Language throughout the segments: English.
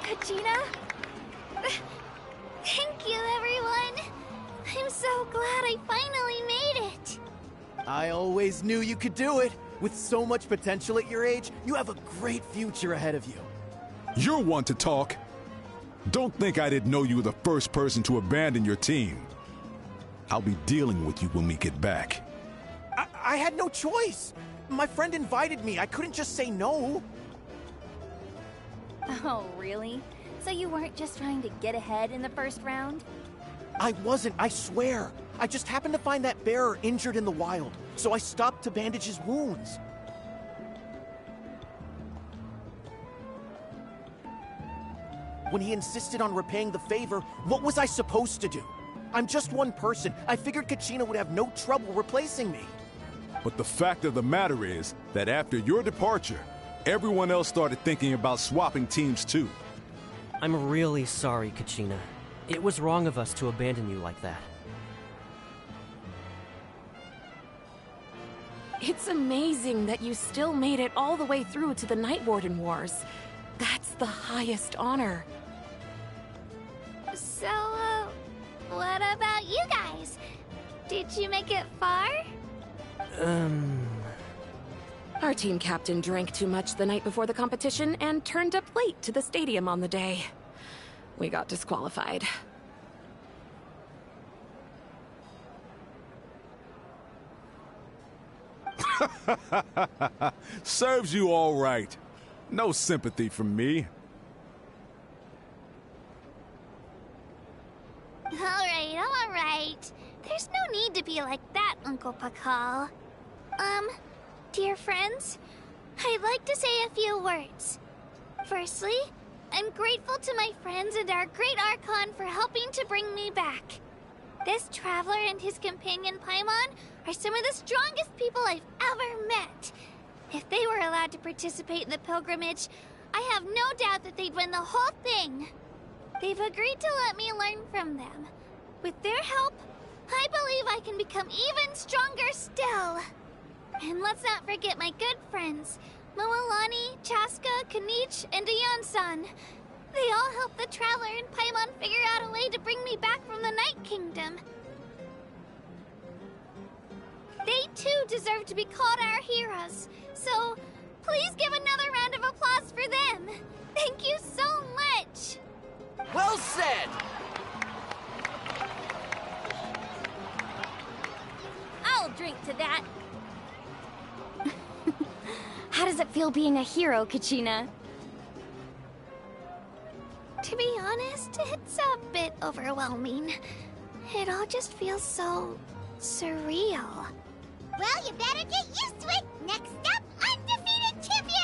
Kachina? Thank you, everyone! I'm so glad I finally made it! I always knew you could do it! With so much potential at your age, you have a great future ahead of you. You're one to talk. Don't think I didn't know you were the first person to abandon your team. I'll be dealing with you when we get back. I had no choice! My friend invited me, I couldn't just say no! Oh, really? So you weren't just trying to get ahead in the first round? I wasn't, I swear! I just happened to find that bearer injured in the wild, so I stopped to bandage his wounds. When he insisted on repaying the favor, what was I supposed to do? I'm just one person. I figured Kachina would have no trouble replacing me. But the fact of the matter is that after your departure, everyone else started thinking about swapping teams too. I'm really sorry, Kachina. It was wrong of us to abandon you like that. It's amazing that you still made it all the way through to the Night Warden Wars. That's the highest honor. So, what about you guys? Did you make it far? Our team captain drank too much the night before the competition and turned up late to the stadium on the day. We got disqualified. Serves you all right. No sympathy from me. Alright. There's no need to be like that, Uncle Pakal. Dear friends, I'd like to say a few words. Firstly, I'm grateful to my friends and our great Archon for helping to bring me back. This traveler and his companion Paimon are some of the strongest people I've ever met. If they were allowed to participate in the pilgrimage, I have no doubt that they'd win the whole thing. They've agreed to let me learn from them. With their help, I believe I can become even stronger still. And let's not forget my good friends, Moalani, Chaska, Kanich, and Ayan-san. They all helped the Traveler and Paimon figure out a way to bring me back from the Night Kingdom. They too deserve to be called our heroes, so please give another round of applause for them. Thank you so much! Well said! I'll drink to that. How does it feel being a hero, Kachina? To be honest, it's a bit overwhelming. It all just feels so surreal. Well, you better get used to it! Next up, undefeated champion!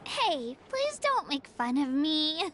Hey, please don't make fun of me.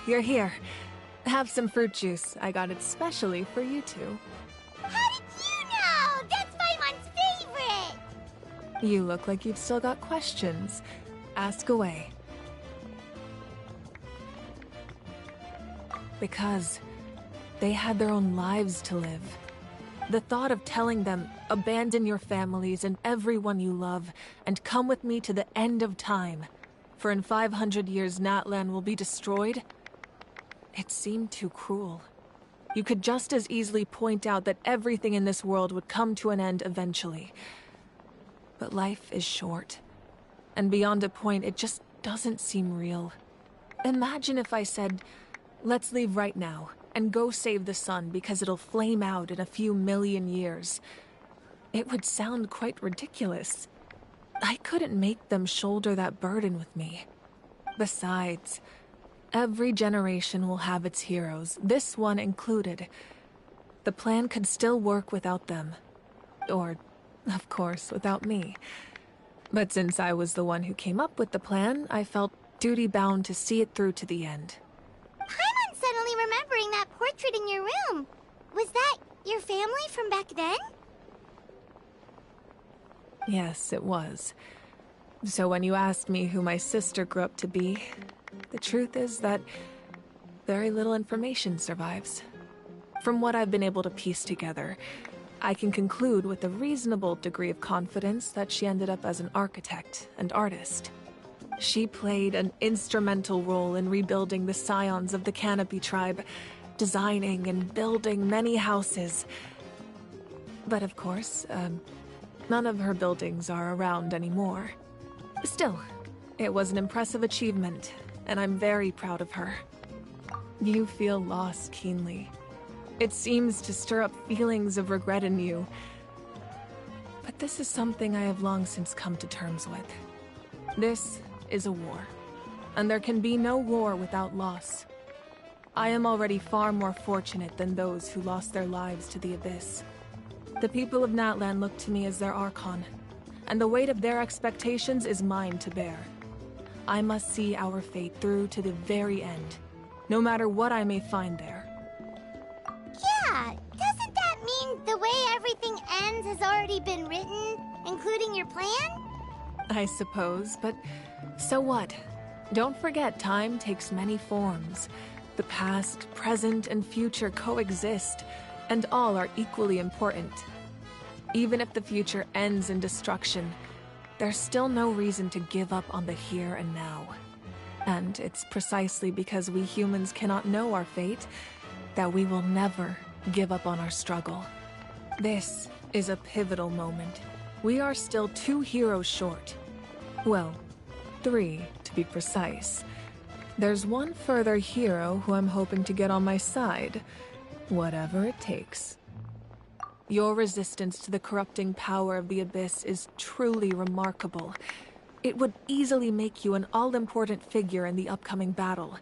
you're here. Have some fruit juice. I got it specially for you two. How did you know? That's Paimon's favorite! You look like you've still got questions. Ask away. Because they had their own lives to live. The thought of telling them, abandon your families and everyone you love, and come with me to the end of time, for in 500 years Natlan will be destroyed, it seemed too cruel. You could just as easily point out that everything in this world would come to an end eventually. But life is short, and beyond a point, it just doesn't seem real. Imagine if I said, let's leave right now, and go save the sun because it'll flame out in a few million years. It would sound quite ridiculous. I couldn't make them shoulder that burden with me. Besides, every generation will have its heroes, this one included. The plan could still work without them. Or, of course, without me. But since I was the one who came up with the plan, I felt duty-bound to see it through to the end. Paimon's suddenly remembering that portrait in your room. Was that your family from back then? Yes, it was. So when you asked me who my sister grew up to be, the truth is that very little information survives. From what I've been able to piece together, I can conclude with a reasonable degree of confidence that she ended up as an architect and artist. She played an instrumental role in rebuilding the scions of the Canopy tribe, designing and building many houses. But of course, none of her buildings are around anymore. Still, it was an impressive achievement, and I'm very proud of her. You feel loss keenly. It seems to stir up feelings of regret in you. But this is something I have long since come to terms with. This is a war, and there can be no war without loss. I am already far more fortunate than those who lost their lives to the Abyss. The people of Natlan look to me as their Archon, and the weight of their expectations is mine to bear. I must see our fate through to the very end, no matter what I may find there. Yeah, doesn't that mean the way everything ends has already been written, including your plan? I suppose, but so what? Don't forget, time takes many forms. The past, present, and future coexist, and all are equally important. Even if the future ends in destruction, there's still no reason to give up on the here and now. And it's precisely because we humans cannot know our fate that we will never give up on our struggle. This is a pivotal moment. We are still 2 heroes short. Well, 3 to be precise. There's one further hero who I'm hoping to get on my side, whatever it takes. Your resistance to the corrupting power of the Abyss is truly remarkable. It would easily make you an all-important figure in the upcoming battle.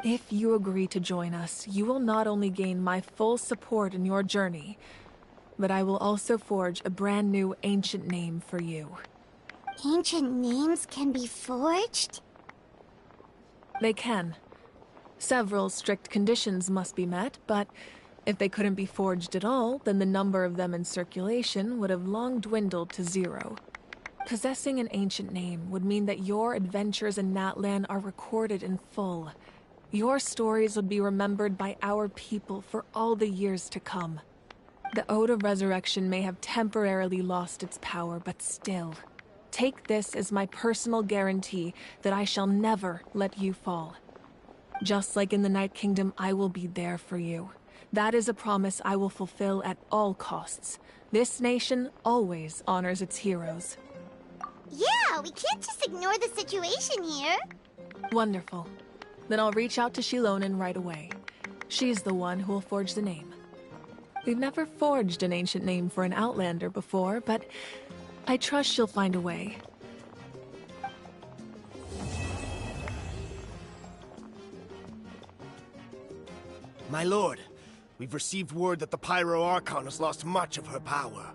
If you agree to join us, you will not only gain my full support in your journey, but I will also forge a brand new ancient name for you. Ancient names can be forged? They can. Several strict conditions must be met, but if they couldn't be forged at all, then the number of them in circulation would have long dwindled to 0. Possessing an ancient name would mean that your adventures in Natlan are recorded in full. Your stories would be remembered by our people for all the years to come. The Ode of Resurrection may have temporarily lost its power, but still, take this as my personal guarantee that I shall never let you fall. Just like in the Night Kingdom, I will be there for you. That is a promise I will fulfill at all costs. This nation always honors its heroes. Yeah, we can't just ignore the situation here. Wonderful. Then I'll reach out to Shilonen right away. She's the one who will forge the name. We've never forged an ancient name for an Outlander before, but I trust she'll find a way. My lord, we've received word that the Pyro Archon has lost much of her power.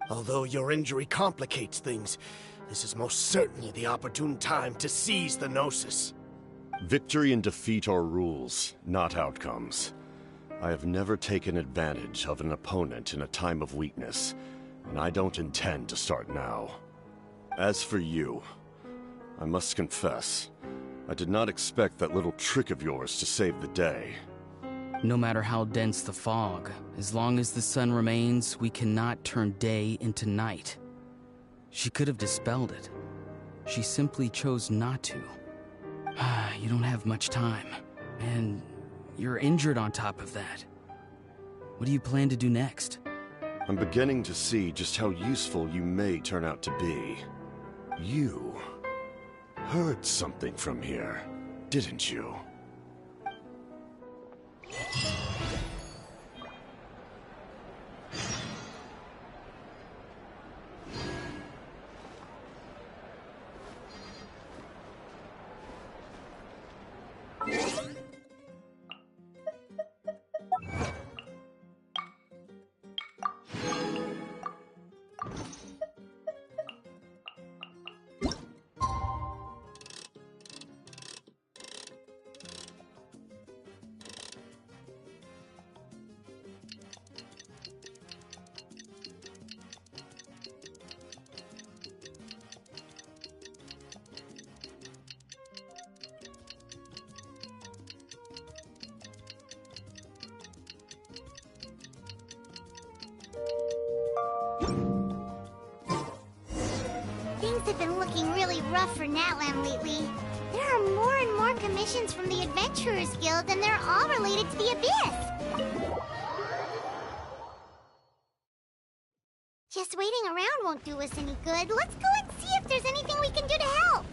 Although your injury complicates things, this is most certainly the opportune time to seize the Gnosis. Victory and defeat are rules, not outcomes. I have never taken advantage of an opponent in a time of weakness, and I don't intend to start now. As for you, I must confess, I did not expect that little trick of yours to save the day. No matter how dense the fog, as long as the sun remains, we cannot turn day into night. She could have dispelled it. She simply chose not to. You don't have much time, and you're injured on top of that. What do you plan to do next? I'm beginning to see just how useful you may turn out to be. You heard something from here, didn't you? Things have been looking really rough for Natlan lately. There are more and more commissions from the Adventurers Guild, and they're all related to the Abyss. Just waiting around won't do us any good. Let's go and see if there's anything we can do to help.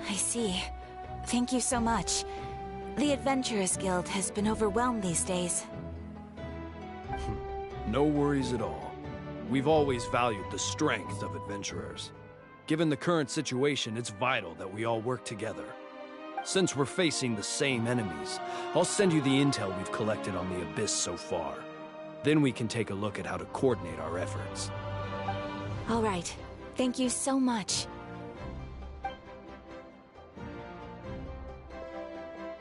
I see. Thank you so much. The Adventurers Guild has been overwhelmed these days. No worries at all. We've always valued the strength of adventurers. Given the current situation, it's vital that we all work together. Since we're facing the same enemies, I'll send you the intel we've collected on the Abyss so far. Then we can take a look at how to coordinate our efforts. All right. Thank you so much.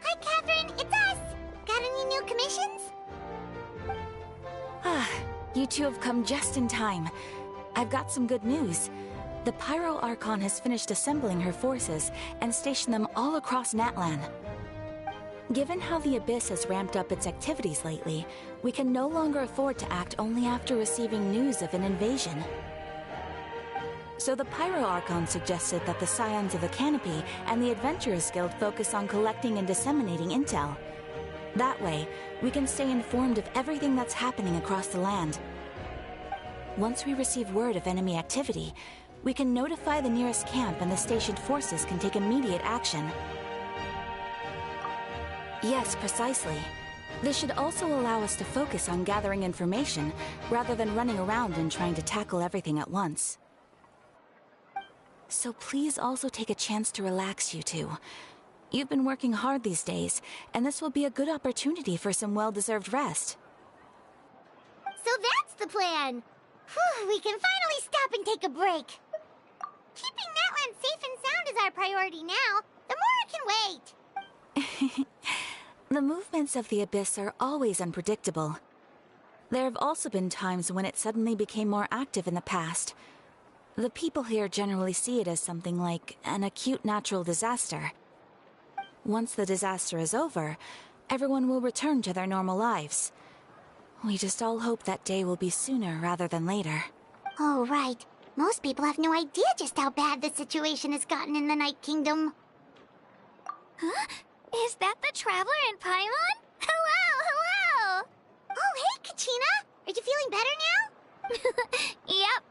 Hi, Catherine. It's us. Got any new commissions? You two have come just in time. I've got some good news. The Pyro Archon has finished assembling her forces and stationed them all across Natlan. Given how the Abyss has ramped up its activities lately, we can no longer afford to act only after receiving news of an invasion. So the Pyro Archon suggested that the Scions of the Canopy and the Adventurers Guild focus on collecting and disseminating intel. That way, we can stay informed of everything that's happening across the land. Once we receive word of enemy activity, we can notify the nearest camp and the stationed forces can take immediate action. Yes, precisely. This should also allow us to focus on gathering information, rather than running around and trying to tackle everything at once. So please also take a chance to relax, you two. You've been working hard these days, and this will be a good opportunity for some well-deserved rest. So that's the plan. Whew, we can finally stop and take a break. Keeping Natlan safe and sound is our priority now. The more can wait. The movements of the Abyss are always unpredictable. There have also been times when it suddenly became more active in the past. The people here generally see it as something like an acute natural disaster. Once the disaster is over, everyone will return to their normal lives. We just all hope that day will be sooner rather than later. Oh, right. Most people have no idea just how bad the situation has gotten in the Night Kingdom. Huh? Is that the Traveler and Paimon? Hello! Oh, hey, Kachina! Are you feeling better now? Yep.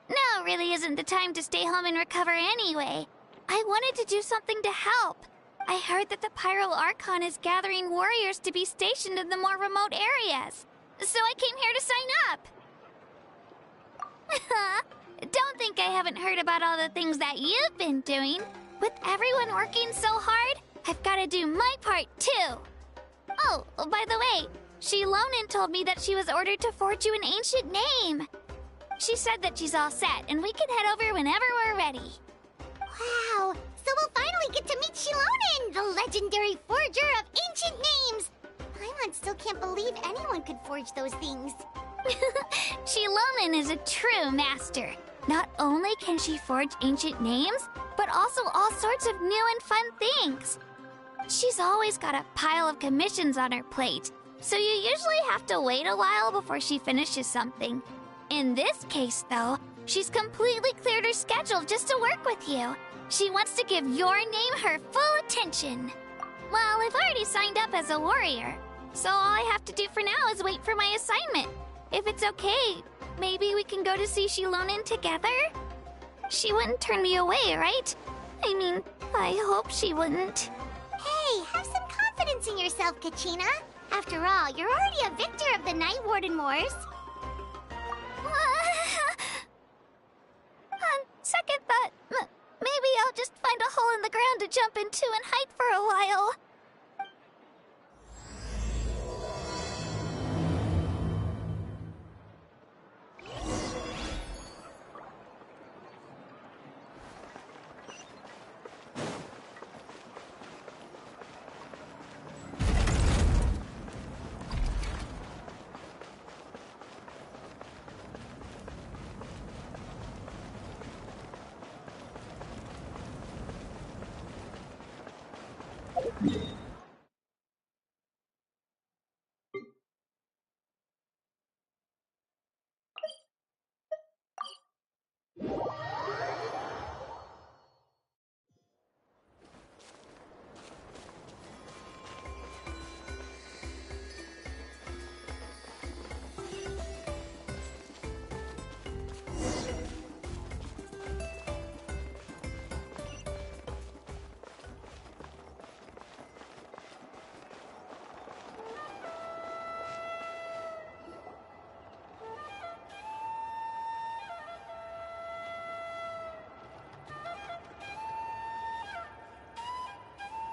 Now really isn't the time to stay home and recover anyway. I wanted to do something to help. I heard that the Pyro Archon is gathering warriors to be stationed in the more remote areas. So I came here to sign up. Don't think I haven't heard about all the things that you've been doing. With everyone working so hard, I've got to do my part too. Oh, by the way, Shilonen told me that she was ordered to forge you an ancient name. She said that she's all set, and we can head over whenever we're ready. Wow, so we'll finally get to meet Shilonen, the legendary forger of ancient names. Paimon still can't believe anyone could forge those things. Shilonen is a true master. Not only can she forge ancient names, but also all sorts of new and fun things. She's always got a pile of commissions on her plate, so you usually have to wait a while before she finishes something. In this case, though, she's completely cleared her schedule just to work with you. She wants to give your name her full attention. Well, I've already signed up as a warrior, so all I have to do for now is wait for my assignment. If it's okay, maybe we can go to see Shilonen together? She wouldn't turn me away, right? I mean, I hope she wouldn't. Hey, have some confidence in yourself, Kachina. After all, you're already a victor of the Night Warden Wars. On second thought, maybe I'll just find a hole in the ground to jump into and hide for a while.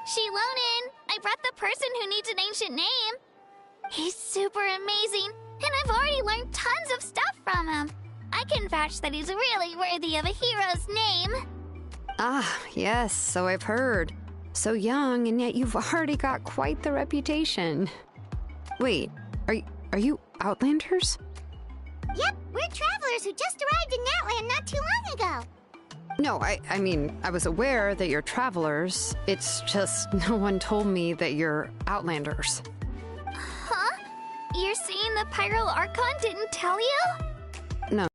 Shilonen, I brought the person who needs an ancient name. He's super amazing, and I've already learned tons of stuff from him. I can vouch that he's really worthy of a hero's name. Ah, yes, so I've heard. So young, and yet you've already got quite the reputation. Wait, are you Outlanders? Yep, we're travelers who just arrived in Natland not too long ago. No, I mean, I was aware that you're travelers. It's just no one told me that you're Outlanders. Huh? You're saying the Pyro Archon didn't tell you? No.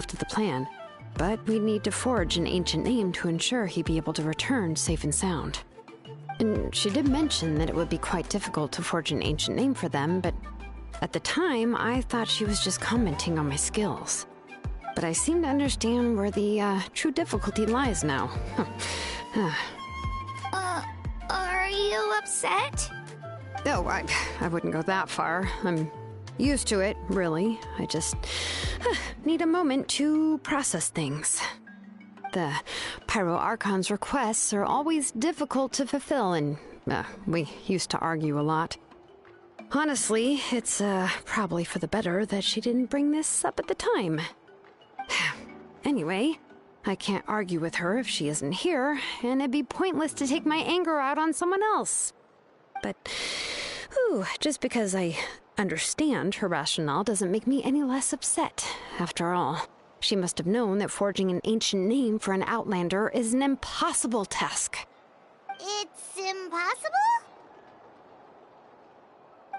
To the plan, but we need to forge an ancient name to ensure he'd be able to return safe and sound. And she did mention that it would be quite difficult to forge an ancient name for them, but at the time, I thought she was just commenting on my skills. But I seem to understand where the true difficulty lies now. Are you upset? No, I wouldn't go that far. I'm used to it, really. I just need a moment to process things. The Pyro Archon's requests are always difficult to fulfill, and we used to argue a lot. Honestly, it's probably for the better that she didn't bring this up at the time. Anyway, I can't argue with her if she isn't here, and it'd be pointless to take my anger out on someone else. But, just because I understand her rationale doesn't make me any less upset. After all, she must have known that forging an ancient name for an Outlander is an impossible task. It's impossible?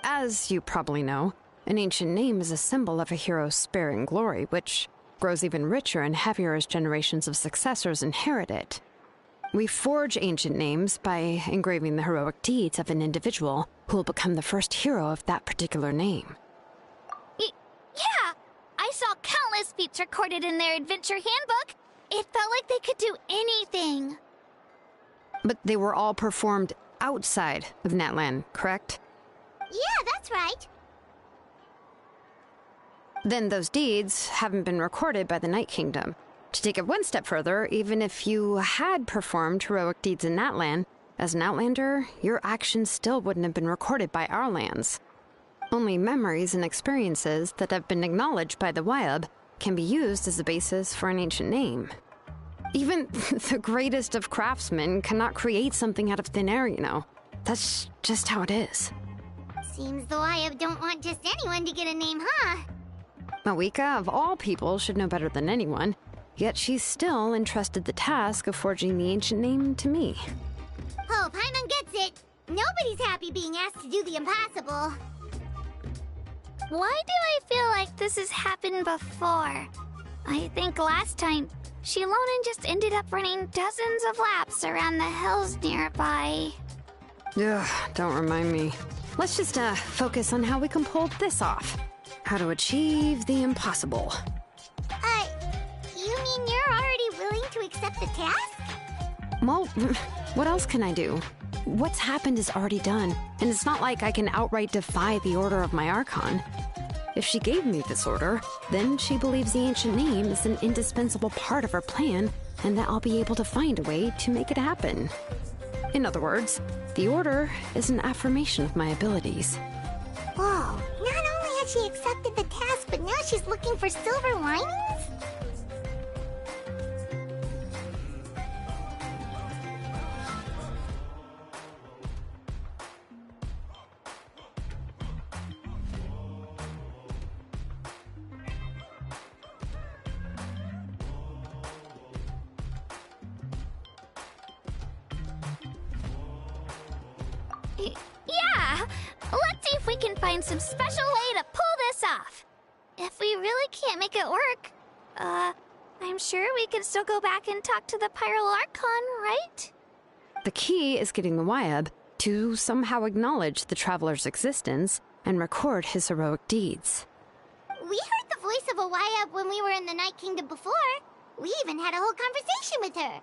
As you probably know, an ancient name is a symbol of a hero's spirit and glory, which grows even richer and heavier as generations of successors inherit it. We forge ancient names by engraving the heroic deeds of an individual who will become the first hero of that particular name. Yeah! I saw countless feats recorded in their adventure handbook. It felt like they could do anything. But they were all performed outside of Natlan, correct? Yeah, that's right. Then those deeds haven't been recorded by the Night Kingdom. To take it one step further, even if you had performed heroic deeds in Natlan, as an Outlander, your actions still wouldn't have been recorded by our lands. Only memories and experiences that have been acknowledged by the Wyab can be used as a basis for an ancient name. Even the greatest of craftsmen cannot create something out of thin air, you know. That's just how it is. Seems the Wyab don't want just anyone to get a name, huh? Mawika, of all people, should know better than anyone, yet she's still entrusted the task of forging the ancient name to me. Oh, Paimon gets it. Nobody's happy being asked to do the impossible. Why do I feel like this has happened before? I think last time, Shilonen just ended up running dozens of laps around the hills nearby. Ugh, don't remind me. Let's just focus on how we can pull this off. How to achieve the impossible. You mean you're already willing to accept the task? Well, what else can I do? What's happened is already done, and it's not like I can outright defy the order of my Archon. If she gave me this order, then she believes the ancient name is an indispensable part of her plan, and that I'll be able to find a way to make it happen. In other words, the order is an affirmation of my abilities. Whoa, not only has she accepted the task, but now she's looking for silver linings? Yeah! Let's see if we can find some special way to pull this off. If we really can't make it work, I'm sure we can still go back and talk to the Pyral Archon, right? The key is getting the Wyab to somehow acknowledge the Traveler's existence and record his heroic deeds. We heard the voice of a Wyab when we were in the Night Kingdom before. We even had a whole conversation with her.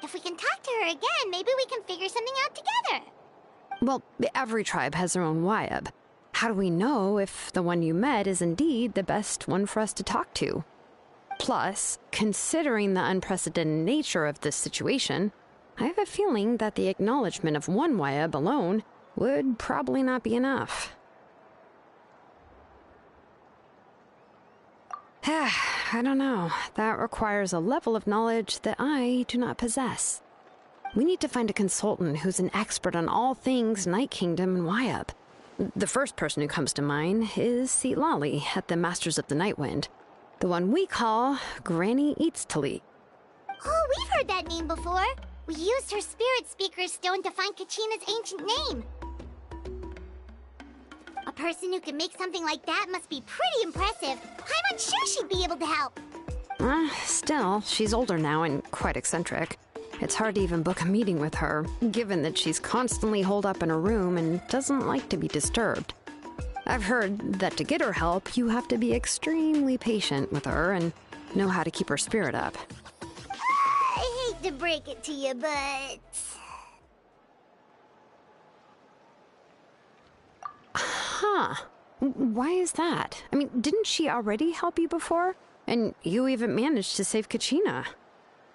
If we can talk to her again, maybe we can figure something out together. Well, every tribe has their own Wyab. How do we know if the one you met is indeed the best one for us to talk to? Plus, considering the unprecedented nature of this situation, I have a feeling that the acknowledgement of one Wyab alone would probably not be enough. I don't know. That requires a level of knowledge that I do not possess. We need to find a consultant who's an expert on all things Night Kingdom and Wyab. The first person who comes to mind is Seatlali at the Masters of the Nightwind, the one we call Granny Eatstali. Oh, we've heard that name before. We used her Spirit Speaker Stone to find Kachina's ancient name. A person who can make something like that must be pretty impressive. I'm unsure she'd be able to help. Still, she's older now and quite eccentric. It's hard to even book a meeting with her, given that she's constantly holed up in a room and doesn't like to be disturbed. I've heard that to get her help, you have to be extremely patient with her and know how to keep her spirit up. I hate to break it to you, but... Huh. Why is that? I mean, didn't she already help you before? And you even managed to save Kachina.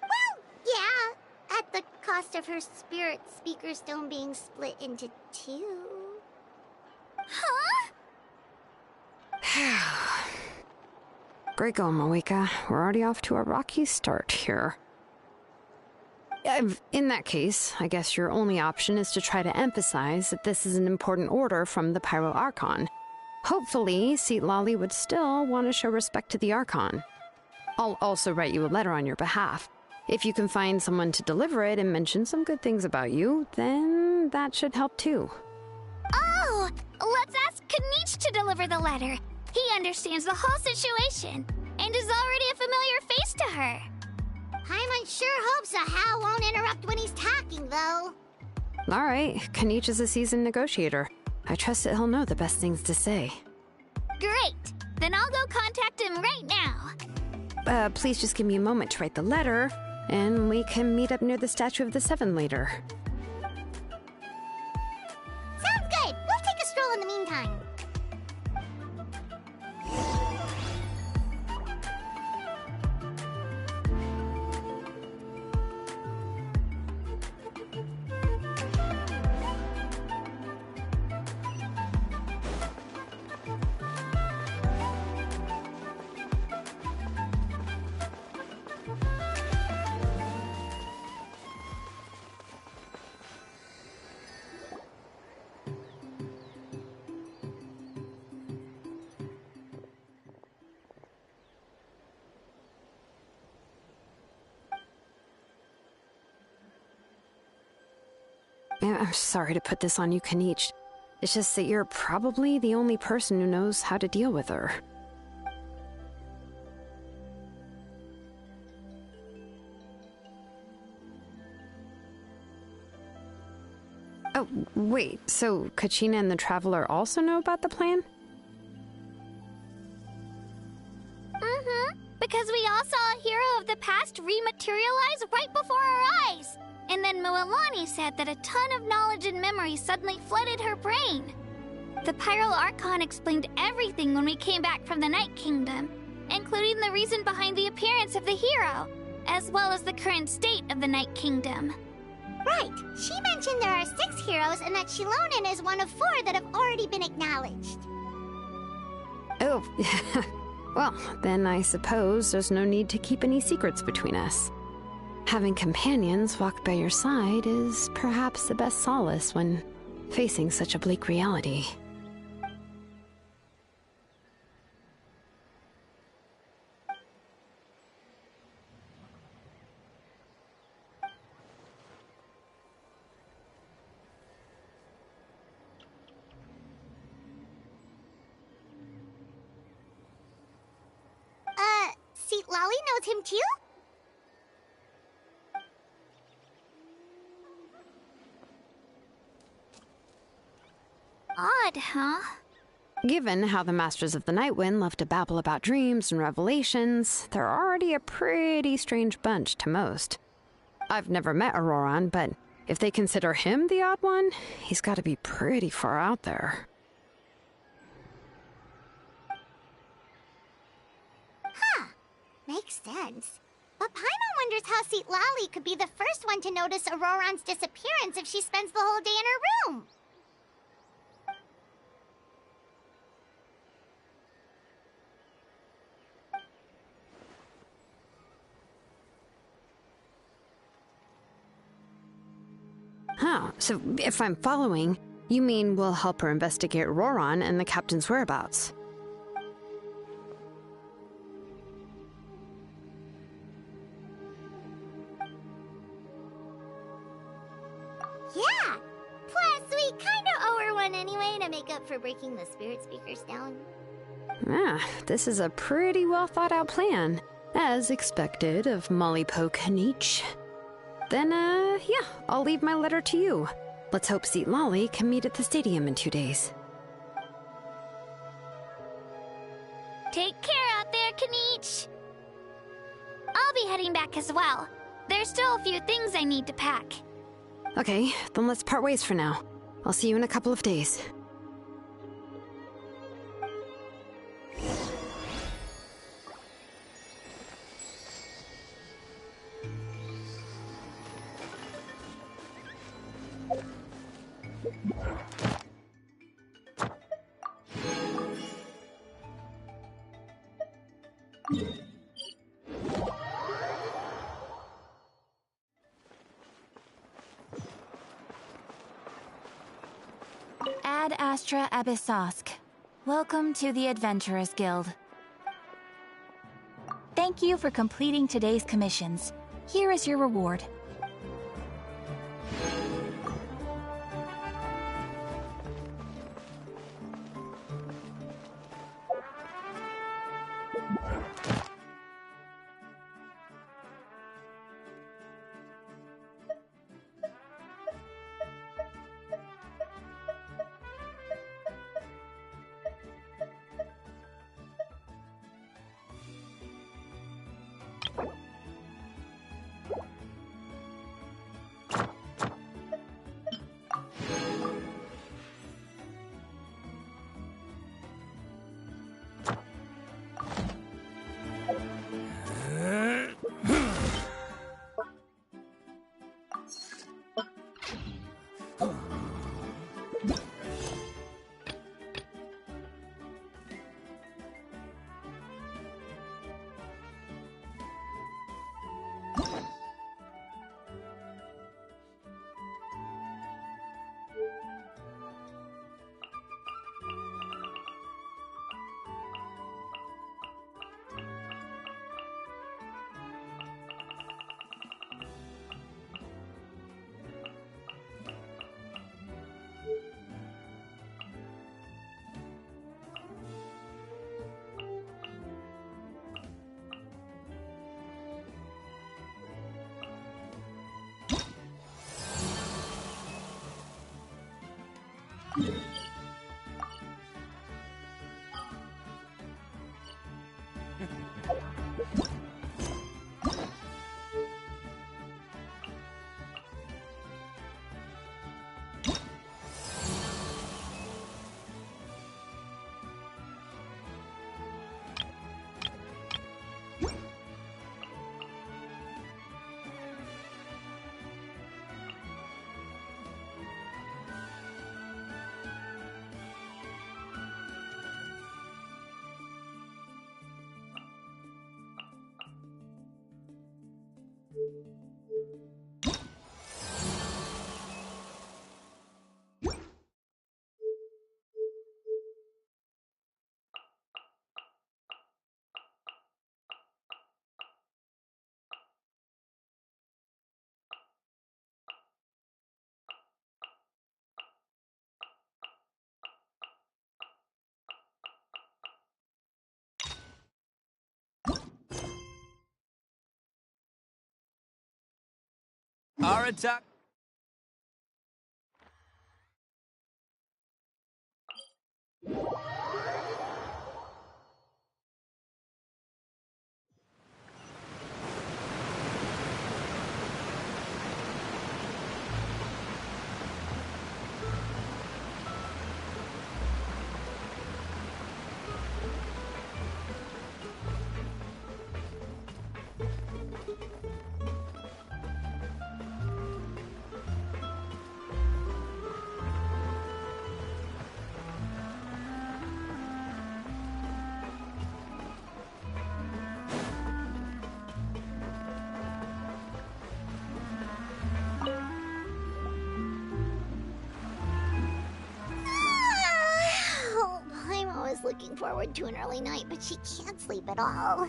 Well, yeah. At the cost of her Spirit Speaker Stone being split into two. Huh? Great going, Mawika. We're already off to a rocky start here. In that case, I guess your only option is to try to emphasize that this is an important order from the Pyro Archon. Hopefully, Seat Lolly would still want to show respect to the Archon. I'll also write you a letter on your behalf. If you can find someone to deliver it and mention some good things about you, then that should help too. Oh! Let's ask Kanich to deliver the letter. He understands the whole situation, and is already a familiar face to her. Paimon sure hopes a Hal won't interrupt when he's talking, though. Alright, Kanich is a seasoned negotiator. I trust that he'll know the best things to say. Great! Then I'll go contact him right now. Please just give me a moment to write the letter, and we can meet up near the Statue of the Seven later. Sounds good! We'll take a stroll in the meantime. I'm sorry to put this on you, Kanich. It's just that you're probably the only person who knows how to deal with her. Oh, wait, so Kachina and the Traveler also know about the plan? Because we all saw a hero of the past rematerialize right before our eyes. And then Mualani said that a ton of knowledge and memory suddenly flooded her brain. The Pyro Archon explained everything when we came back from the Night Kingdom, including the reason behind the appearance of the hero, as well as the current state of the Night Kingdom. Right. She mentioned there are 6 heroes and that Shilonen is one of 4 that have already been acknowledged. Oh, well, then I suppose there's no need to keep any secrets between us. Having companions walk by your side is perhaps the best solace when facing such a bleak reality. Seat Lolly knows him too? Odd, huh? Given how the Masters of the Nightwind love to babble about dreams and revelations, they're already a pretty strange bunch to most. I've never met Auroran, but if they consider him the odd one, he's got to be pretty far out there. Huh. Makes sense. But Paimon wonders how Seat Lolly could be the first one to notice Auroran's disappearance if she spends the whole day in her room. Huh, so if I'm following, you mean we'll help her investigate Auroran and the captain's whereabouts? Yeah! Plus, we kinda owe her one anyway to make up for breaking the spirit speakers down. Ah, this is a pretty well thought out plan, as expected of Molly Poe Kanich. Then, yeah, I'll leave my letter to you. Let's hope Seat Lolly can meet at the stadium in 2 days. Take care out there, Kanich. I'll be heading back as well. There's still a few things I need to pack. Okay, then let's part ways for now. I'll see you in a couple of days. Astra Abyssosk. Welcome to the Adventurers Guild. Thank you for completing today's commissions. Here is your reward. Aratak. Oh, I'm always looking forward to an early night, but she can't sleep at all.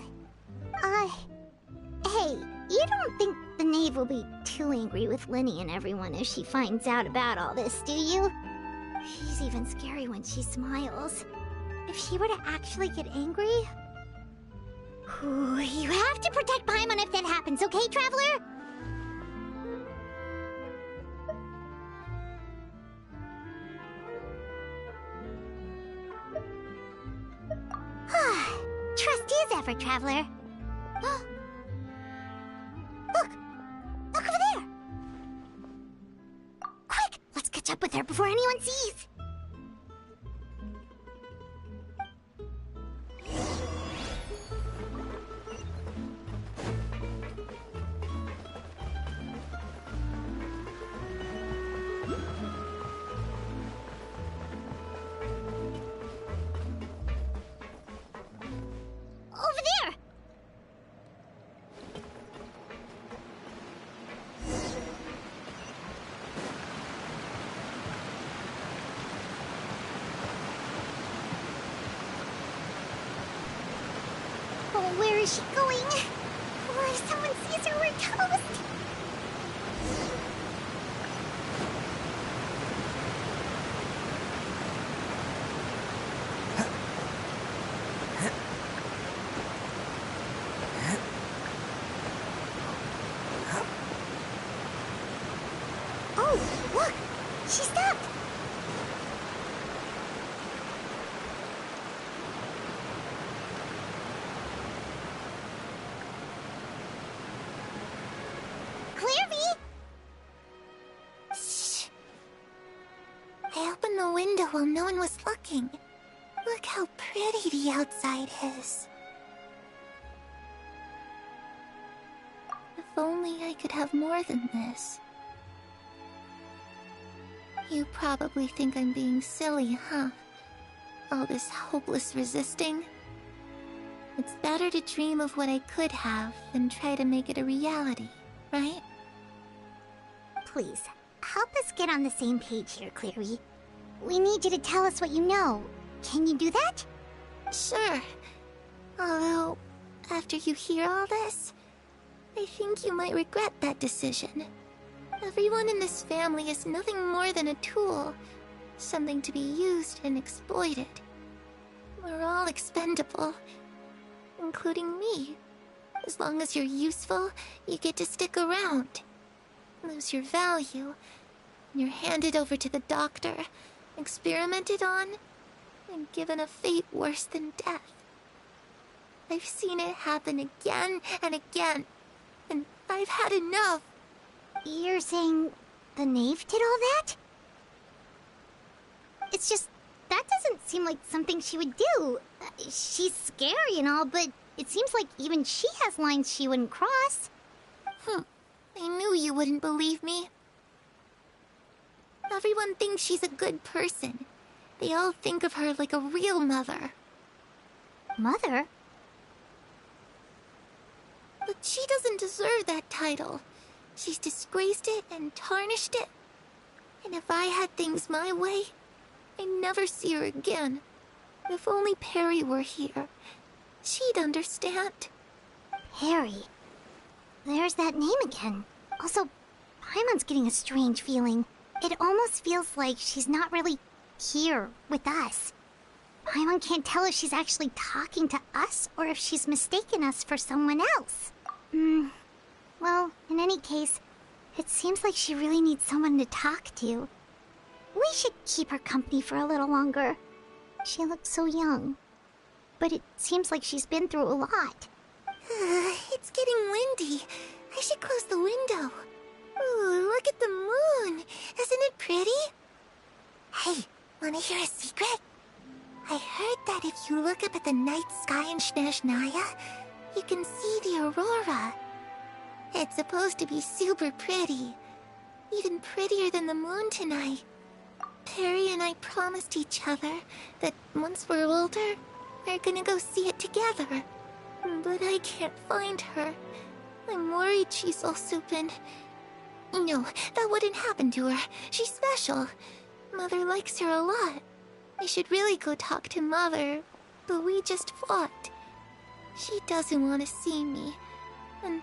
Hey, you don't think the knave will be too angry with Linny and everyone if she finds out about all this, do you? She's even scary when she smiles. If she were to actually get angry... Ooh, you have to protect Paimon if that happens, okay, Traveler? Trust is ever, Traveler. Look! Look over there! Quick! Let's catch up with her before anyone sees! Over there! Where is she going? Or if someone sees her, we're toast! Oh, look! She stopped! Clearvy! Shh. I opened the window while no one was looking. Look how pretty the outside is. If only I could have more than this. You probably think I'm being silly, huh? All this hopeless resisting? It's better to dream of what I could have than try to make it a reality, right? Please, help us get on the same page here, Cleary. We need you to tell us what you know. Can you do that? Sure. Although, after you hear all this, I think you might regret that decision. Everyone in this family is nothing more than a tool. Something to be used and exploited. We're all expendable. Including me. As long as you're useful, you get to stick around. Lose your value, and you're handed over to the doctor, experimented on, and given a fate worse than death. I've seen it happen again and again, and I've had enough. You're saying the knave did all that? It's just, that doesn't seem like something she would do. She's scary and all, but it seems like even she has lines she wouldn't cross. I knew you wouldn't believe me. Everyone thinks she's a good person. They all think of her like a real mother. Mother? But she doesn't deserve that title. She's disgraced it and tarnished it. And if I had things my way, I'd never see her again. If only Perry were here, she'd understand. Perry? There's that name again. Also, Paimon's getting a strange feeling. It almost feels like she's not really here with us. Paimon can't tell if she's actually talking to us or if she's mistaken us for someone else. Well, in any case, it seems like she really needs someone to talk to. We should keep her company for a little longer. She looks so young. But it seems like she's been through a lot. It's getting windy. I should close the window. Ooh, look at the moon. Isn't it pretty? Hey, wanna hear a secret? I heard that if you look up at the night sky in Snezhnaya, you can see the aurora. It's supposed to be super pretty. Even prettier than the moon tonight. Perry and I promised each other that once we're older, we're gonna go see it together. But I can't find her. I'm worried she's also been... No, that wouldn't happen to her. She's special. Mother likes her a lot. I should really go talk to Mother, but we just fought. She doesn't want to see me, and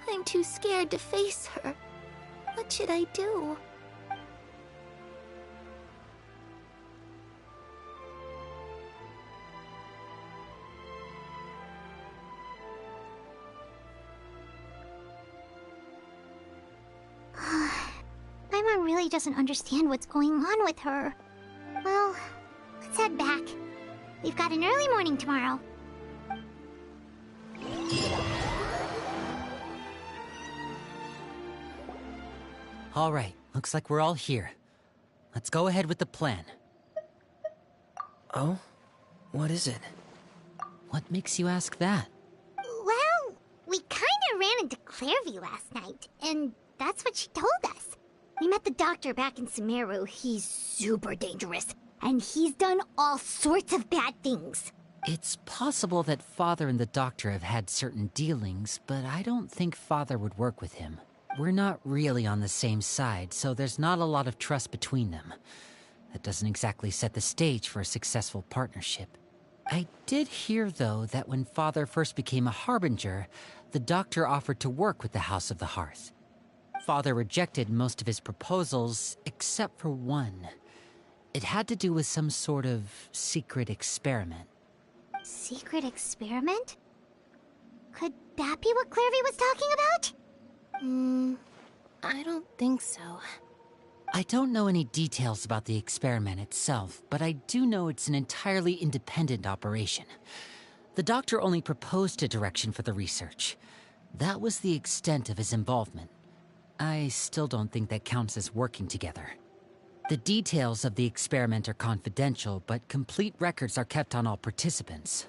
I'm too scared to face her. What should I do? Paimon really doesn't understand what's going on with her. Well, let's head back. We've got an early morning tomorrow. All right, looks like we're all here. Let's go ahead with the plan. Oh? What is it? What makes you ask that? Well, we kinda ran into Clearvy last night, and that's what she told us. We met the doctor back in Sumeru. He's super dangerous, and he's done all sorts of bad things. It's possible that Father and the Doctor have had certain dealings, but I don't think Father would work with him. We're not really on the same side, so there's not a lot of trust between them. That doesn't exactly set the stage for a successful partnership. I did hear, though, that when Father first became a Harbinger, the Doctor offered to work with the House of the Hearth. Father rejected most of his proposals, except for one. It had to do with some sort of secret experiment. Secret experiment? Could that be what Clairvy was talking about? I don't think so. I don't know any details about the experiment itself, but I do know it's an entirely independent operation. The Doctor only proposed a direction for the research. That was the extent of his involvement. I still don't think that counts as working together. The details of the experiment are confidential, but complete records are kept on all participants.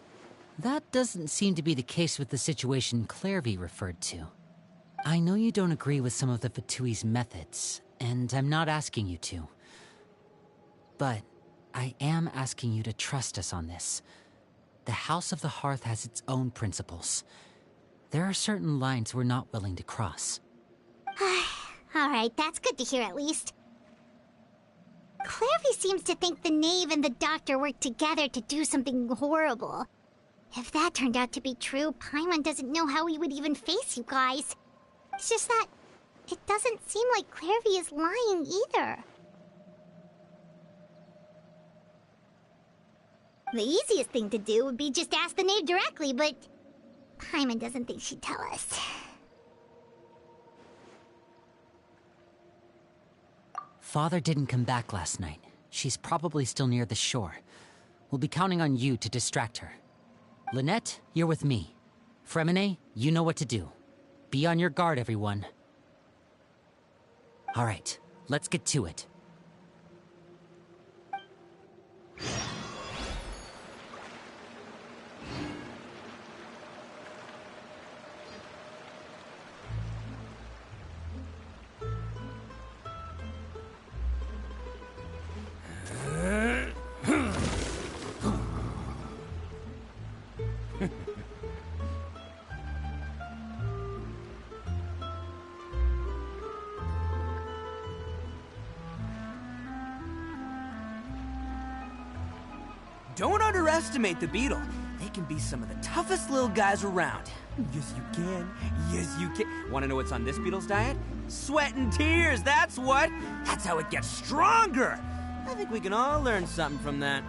That doesn't seem to be the case with the situation Clairvy referred to. I know you don't agree with some of the Fatui's methods, and I'm not asking you to. But I am asking you to trust us on this. The House of the Hearth has its own principles. There are certain lines we're not willing to cross. Alright, that's good to hear at least. Clairvy seems to think the Knave and the Doctor worked together to do something horrible. If that turned out to be true, Paimon doesn't know how he would even face you guys. It's just that it doesn't seem like Clairvy is lying either. The easiest thing to do would be just ask the Knave directly, but Paimon doesn't think she'd tell us. Father didn't come back last night. She's probably still near the shore. We'll be counting on you to distract her. Lynette, you're with me. Fremine, you know what to do. Be on your guard, everyone. All right, let's get to it. Don't underestimate the beetle. They can be some of the toughest little guys around. Yes, you can. Yes, you can. Want to know what's on this beetle's diet? Sweat and tears, that's what. That's how it gets stronger. I think we can all learn something from that.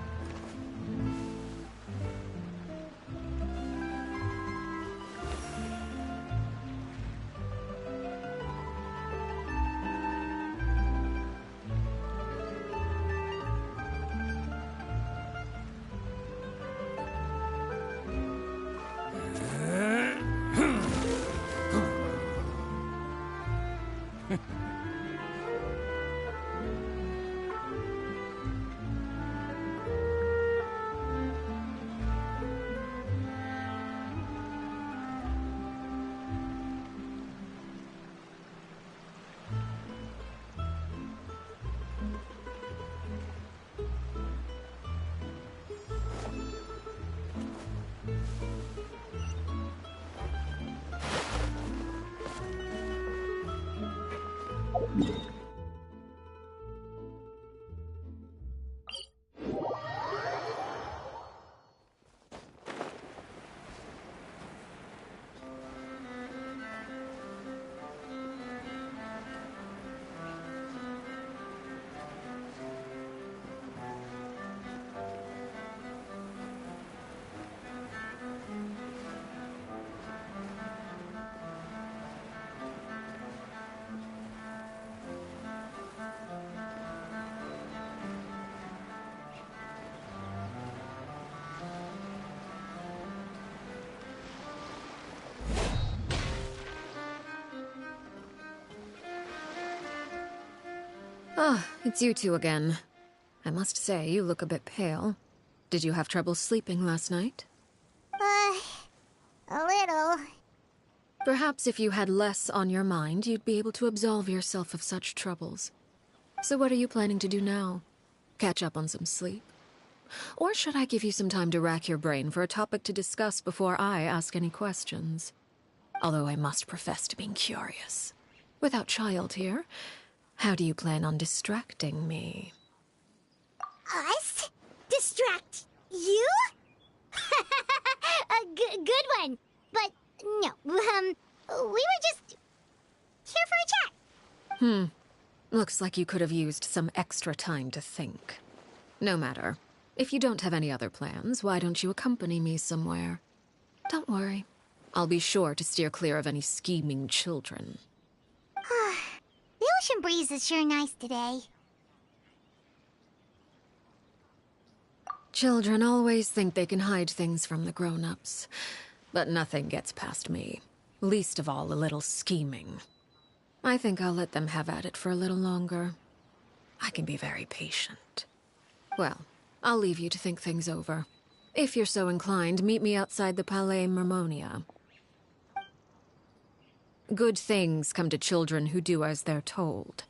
Ah, it's you two again. I must say, you look a bit pale. Did you have trouble sleeping last night? A little. Perhaps if you had less on your mind, you'd be able to absolve yourself of such troubles. So what are you planning to do now? Catch up on some sleep? Or should I give you some time to rack your brain for a topic to discuss before I ask any questions? Although I must profess to being curious. Without Child here, how do you plan on distracting me? Us? Distract you? Good one. But, no, we were just here for a chat. Looks like you could have used some extra time to think. No matter. If you don't have any other plans, why don't you accompany me somewhere? Don't worry. I'll be sure to steer clear of any scheming children. The ocean breeze is sure nice today. Children always think they can hide things from the grown-ups. But nothing gets past me. Least of all a little scheming. I think I'll let them have at it for a little longer. I can be very patient. Well, I'll leave you to think things over. If you're so inclined, meet me outside the Palais Mermonia. Good things come to children who do as they're told.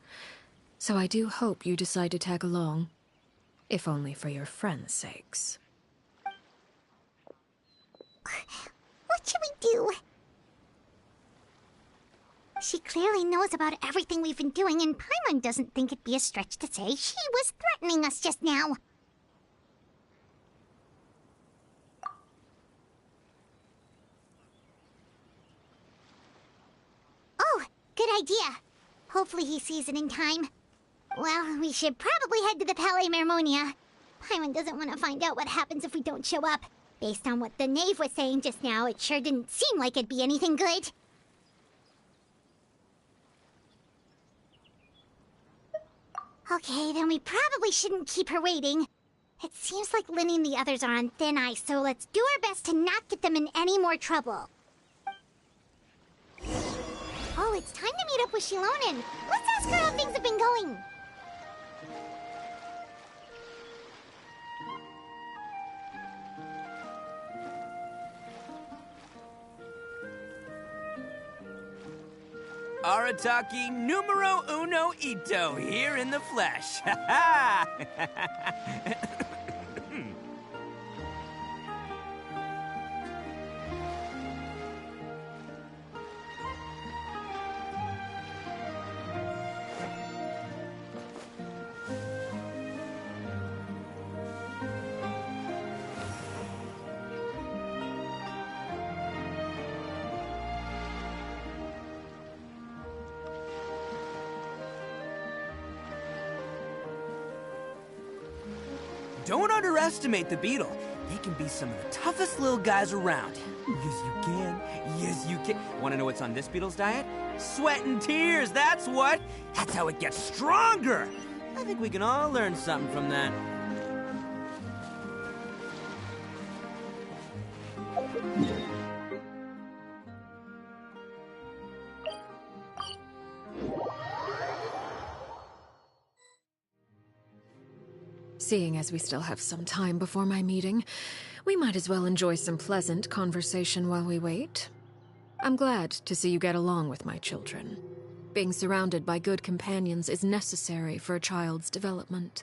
So I do hope you decide to tag along. If only for your friends' sakes. What should we do? She clearly knows about everything we've been doing, and Paimon doesn't think it'd be a stretch to say she was threatening us just now. Oh, good idea. Hopefully he sees it in time. Well, we should probably head to the Palais Mermonia. Paimon doesn't want to find out what happens if we don't show up. Based on what the knave was saying just now, it sure didn't seem like it'd be anything good. Okay, then we probably shouldn't keep her waiting. It seems like Linny and the others are on thin ice, so let's do our best to not get them in any more trouble. Oh, it's time to meet up with Shilonen. Let's ask her how things have been going. Arataki numero uno ito, here in the flesh. Ha ha! Don't underestimate the beetle. They can be some of the toughest little guys around. Yes, you can. Yes, you can. Want to know what's on this beetle's diet? Sweat and tears, that's what. That's how it gets stronger. I think we can all learn something from that. Seeing as we still have some time before my meeting, we might as well enjoy some pleasant conversation while we wait. I'm glad to see you get along with my children. Being surrounded by good companions is necessary for a child's development.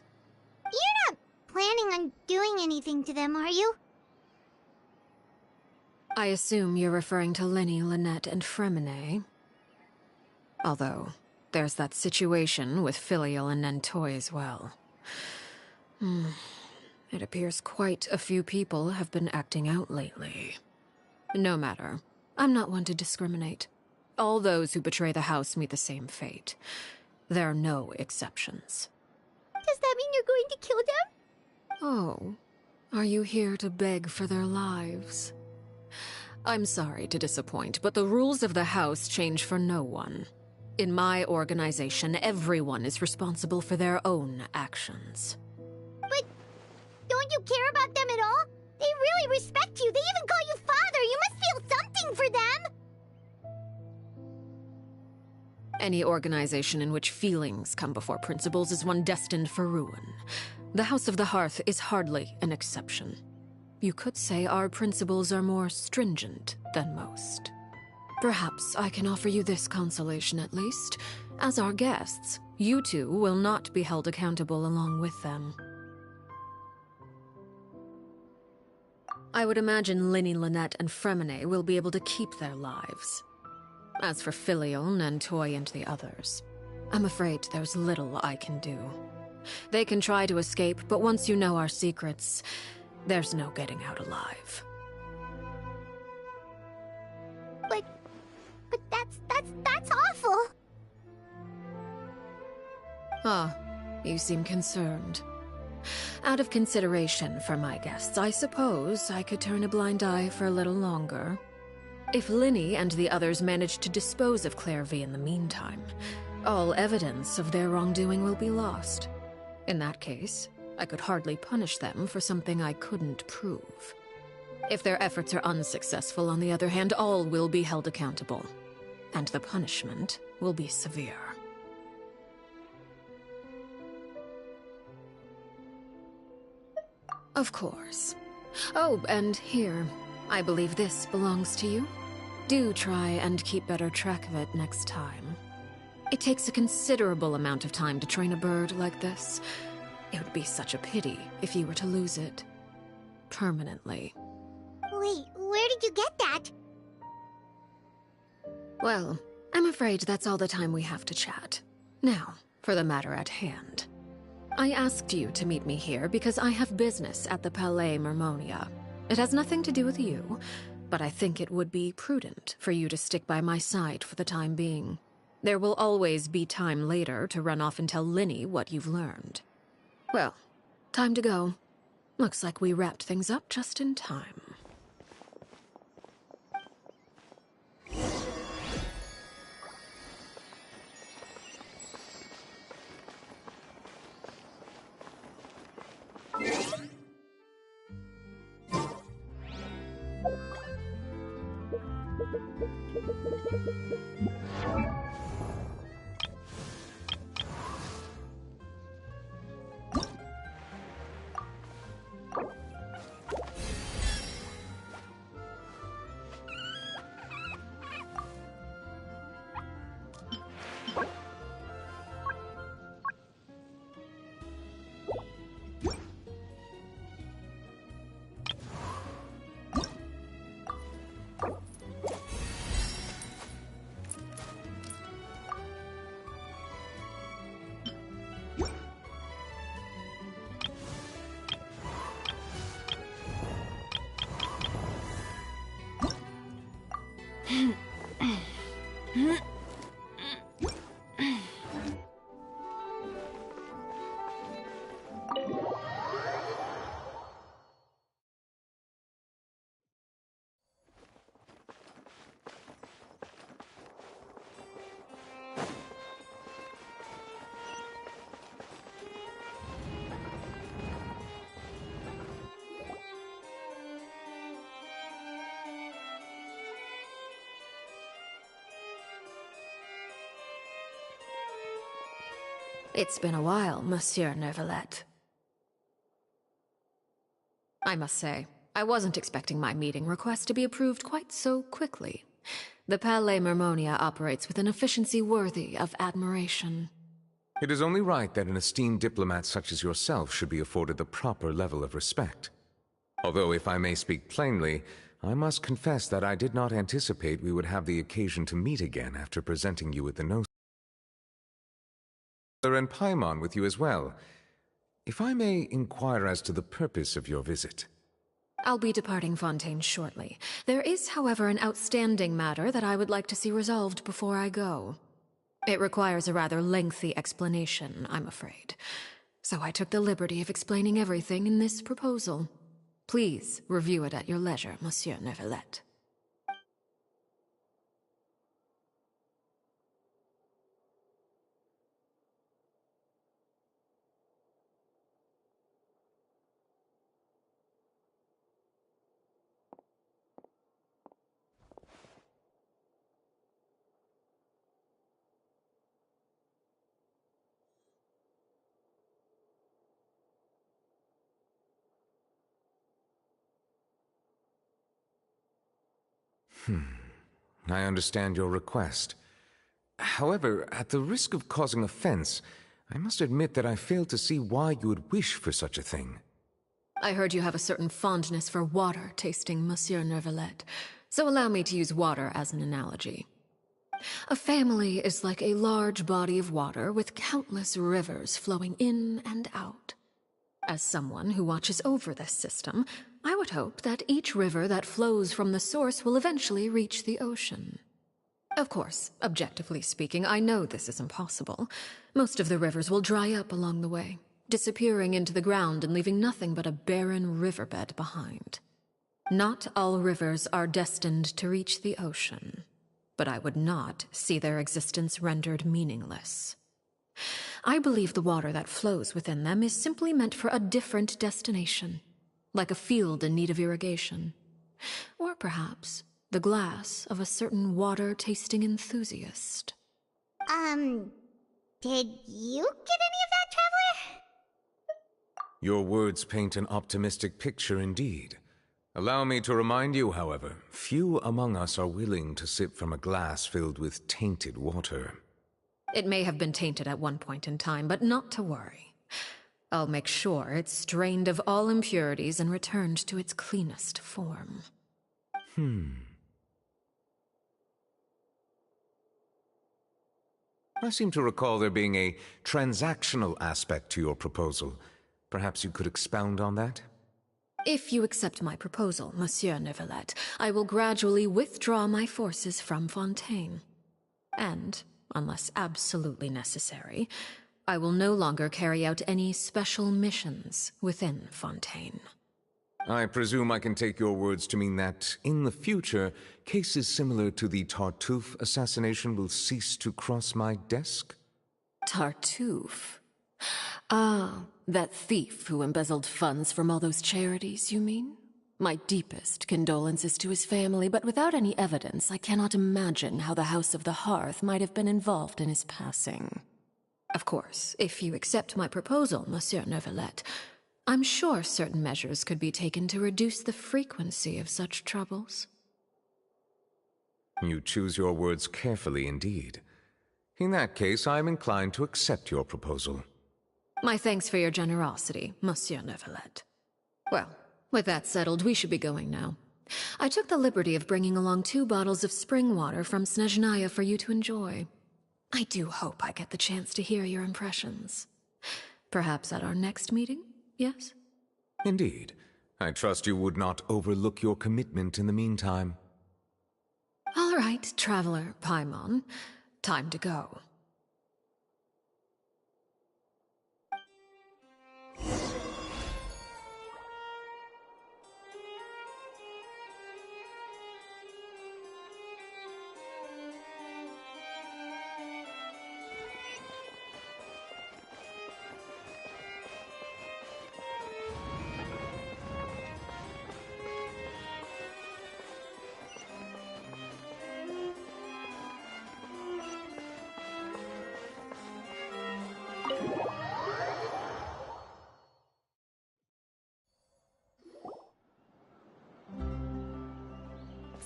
You're not planning on doing anything to them, are you? I assume you're referring to Linny, Lynette, and Fremine. Although, there's that situation with Filial and Nentoy as well. It appears quite a few people have been acting out lately. No matter. I'm not one to discriminate. All those who betray the house meet the same fate. There are no exceptions. Does that mean you're going to kill them? Oh, are you here to beg for their lives? I'm sorry to disappoint, but the rules of the house change for no one. In my organization, everyone is responsible for their own actions. But don't you care about them at all? They really respect you. They even call you father. You must feel something for them. Any organization in which feelings come before principles is one destined for ruin. The House of the Hearth is hardly an exception. You could say our principles are more stringent than most. Perhaps I can offer you this consolation at least. As our guests, you two will not be held accountable along with them. I would imagine Linny, Lynette, and Fremine will be able to keep their lives. As for Filial, Nentoy, and the others, I'm afraid there's little I can do. They can try to escape, but once you know our secrets, There's no getting out alive. But that's awful. Ah, you seem concerned. Out of consideration for my guests, I suppose I could turn a blind eye for a little longer. If Linny and the others manage to dispose of Clairvy in the meantime, all evidence of their wrongdoing will be lost. In that case, I could hardly punish them for something I couldn't prove. If their efforts are unsuccessful, on the other hand, all will be held accountable. And the punishment will be severe. Of course. Oh, and here, I believe this belongs to you. Do try and keep better track of it next time. It takes a considerable amount of time to train a bird like this. It would be such a pity if you were to lose it. Permanently. Wait, where did you get that? Well, I'm afraid that's all the time we have to chat. Now, for the matter at hand. I asked you to meet me here because I have business at the Palais Mermonia. It has nothing to do with you, but I think it would be prudent for you to stick by my side for the time being. There will always be time later to run off and tell Linny what you've learned. Well, time to go. Looks like we wrapped things up just in time. It's been a while, Monsieur Neuvillette. I must say, I wasn't expecting my meeting request to be approved quite so quickly. The Palais Mermonia operates with an efficiency worthy of admiration. It is only right that an esteemed diplomat such as yourself should be afforded the proper level of respect. Although, if I may speak plainly, I must confess that I did not anticipate we would have the occasion to meet again after presenting you with the notice. And Paimon with you as well. If I may inquire as to the purpose of your visit. I'll be departing Fontaine shortly. There is, however, an outstanding matter that I would like to see resolved before I go. It requires a rather lengthy explanation, I'm afraid. So I took the liberty of explaining everything in this proposal. Please review it at your leisure, Monsieur Neuvillette. I understand your request. However, at the risk of causing offense, I must admit that I fail to see why you would wish for such a thing. I heard you have a certain fondness for water tasting, Monsieur Neuvillette, so allow me to use water as an analogy. A family is like a large body of water with countless rivers flowing in and out. As someone who watches over this system, I would hope that each river that flows from the source will eventually reach the ocean. Of course, objectively speaking, I know this is impossible. Most of the rivers will dry up along the way, disappearing into the ground and leaving nothing but a barren riverbed behind. Not all rivers are destined to reach the ocean, but I would not see their existence rendered meaningless. I believe the water that flows within them is simply meant for a different destination, like a field in need of irrigation. Or perhaps the glass of a certain water-tasting enthusiast. Did you get any of that, Traveler? Your words paint an optimistic picture indeed. Allow me to remind you, however, few among us are willing to sip from a glass filled with tainted water. It may have been tainted at one point in time, but not to worry. I'll make sure it's strained of all impurities and returned to its cleanest form. I seem to recall there being a transactional aspect to your proposal. Perhaps you could expound on that? If you accept my proposal, Monsieur Neuvillette, I will gradually withdraw my forces from Fontaine. And, unless absolutely necessary, I will no longer carry out any special missions within Fontaine. I presume I can take your words to mean that, in the future, cases similar to the Tartuffe assassination will cease to cross my desk? Tartuffe? Ah, that thief who embezzled funds from all those charities, you mean? My deepest condolences to his family, but without any evidence, I cannot imagine how the House of the Hearth might have been involved in his passing. Of course, if you accept my proposal, Monsieur Neuvillette, I'm sure certain measures could be taken to reduce the frequency of such troubles. You choose your words carefully indeed. In that case, I am inclined to accept your proposal. My thanks for your generosity, Monsieur Neuvillette. Well, with that settled, we should be going now. I took the liberty of bringing along 2 bottles of spring water from Snezhnaya for you to enjoy. I do hope I get the chance to hear your impressions. Perhaps at our next meeting, yes? Indeed. I trust you would not overlook your commitment in the meantime. All right, Traveler Paimon. Time to go.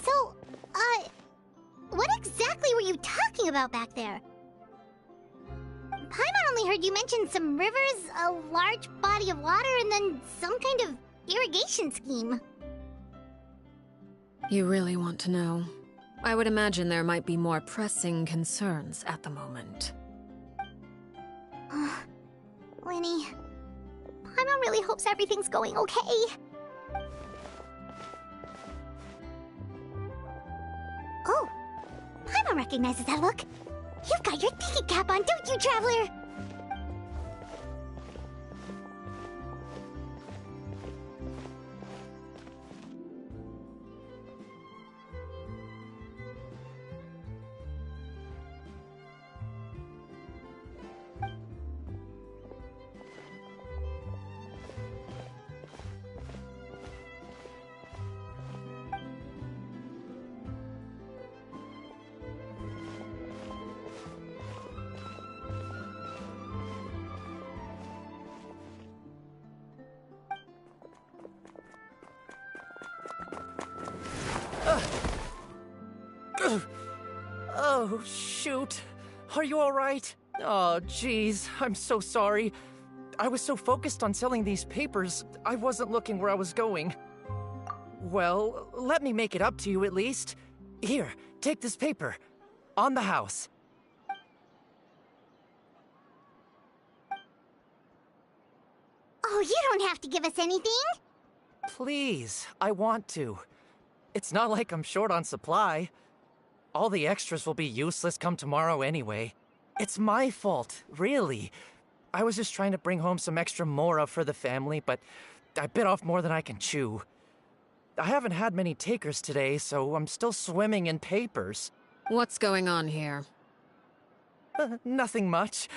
So, what exactly were you talking about back there? Paimon only heard you mention some rivers, a large body of water, and then some kind of irrigation scheme. You really want to know? I would imagine there might be more pressing concerns at the moment. Winnie, Paimon really hopes everything's going okay. Oh, Paimon recognizes that look. You've got your thinking cap on, don't you, Traveler? Oh, shoot. Are you alright? Oh, jeez. I'm so sorry. I was so focused on selling these papers, I wasn't looking where I was going. Well, let me make it up to you at least. Here, take this paper. On the house. Oh, you don't have to give us anything. Please, I want to. It's not like I'm short on supply. All the extras will be useless come tomorrow anyway. It's my fault, really. I was just trying to bring home some extra mora for the family, but I bit off more than I can chew. I haven't had many takers today, so I'm still swimming in papers. What's going on here? Nothing much.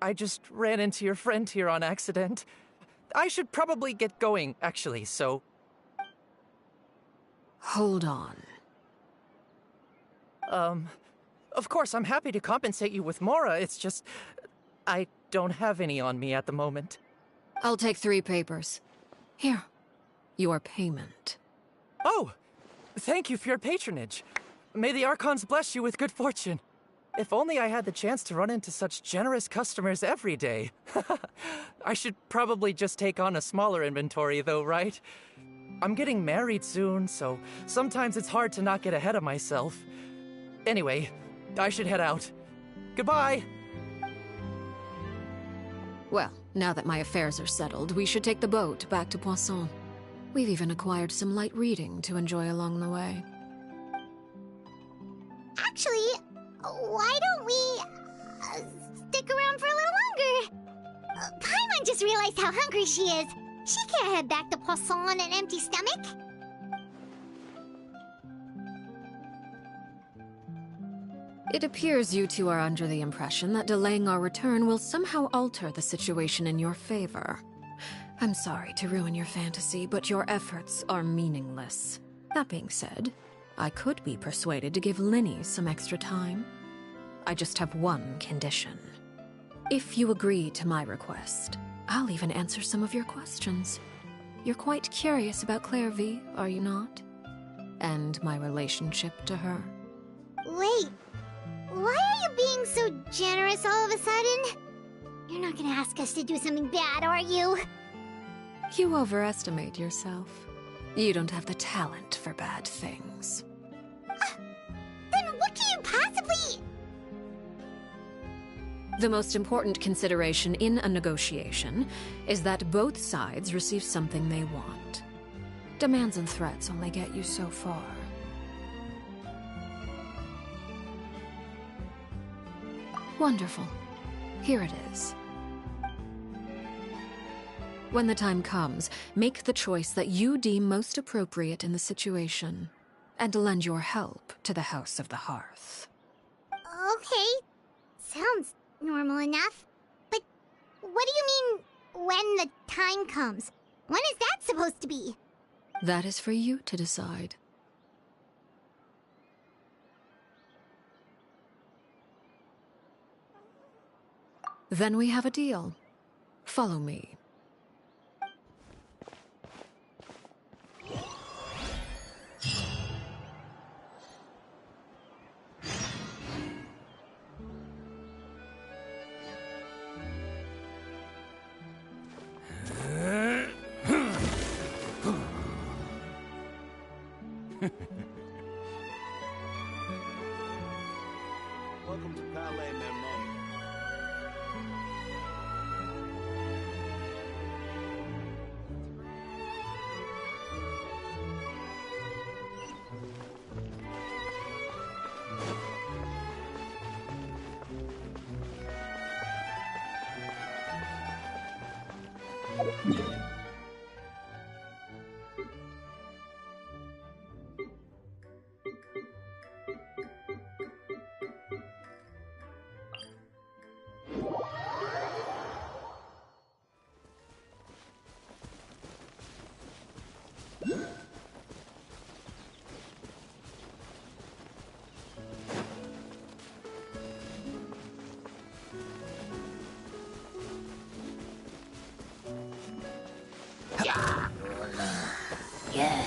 I just ran into your friend here on accident. I should probably get going, actually, so... Hold on. Of course, I'm happy to compensate you with mora, it's just... I don't have any on me at the moment. I'll take 3 papers. Here. Your payment. Oh! Thank you for your patronage. May the Archons bless you with good fortune. If only I had the chance to run into such generous customers every day. I should probably just take on a smaller inventory though, right? I'm getting married soon, so sometimes it's hard to not get ahead of myself. Anyway, I should head out. Goodbye! Well, now that my affairs are settled, we should take the boat back to Poisson. We've even acquired some light reading to enjoy along the way. Actually, why don't we stick around for a little longer? Paimon just realized how hungry she is. She can't head back to Poisson on an empty stomach. It appears you two are under the impression that delaying our return will somehow alter the situation in your favor. I'm sorry to ruin your fantasy, but your efforts are meaningless. That being said, I could be persuaded to give Linny some extra time. I just have one condition. If you agree to my request, I'll even answer some of your questions. You're quite curious about Claire V, are you not? And my relationship to her. Wait, why are you being so generous all of a sudden? You're not gonna ask us to do something bad, are you? You overestimate yourself. You don't have the talent for bad things. Then what can you possibly... The most important consideration in a negotiation is that both sides receive something they want. Demands and threats only get you so far. Wonderful. Here it is. When the time comes, make the choice that you deem most appropriate in the situation, and lend your help to the House of the Hearth. Okay, sounds normal enough. But what do you mean, when the time comes? When is that supposed to be? That is for you to decide. Then we have a deal. Follow me. Welcome to Palais Mermont. Yeah.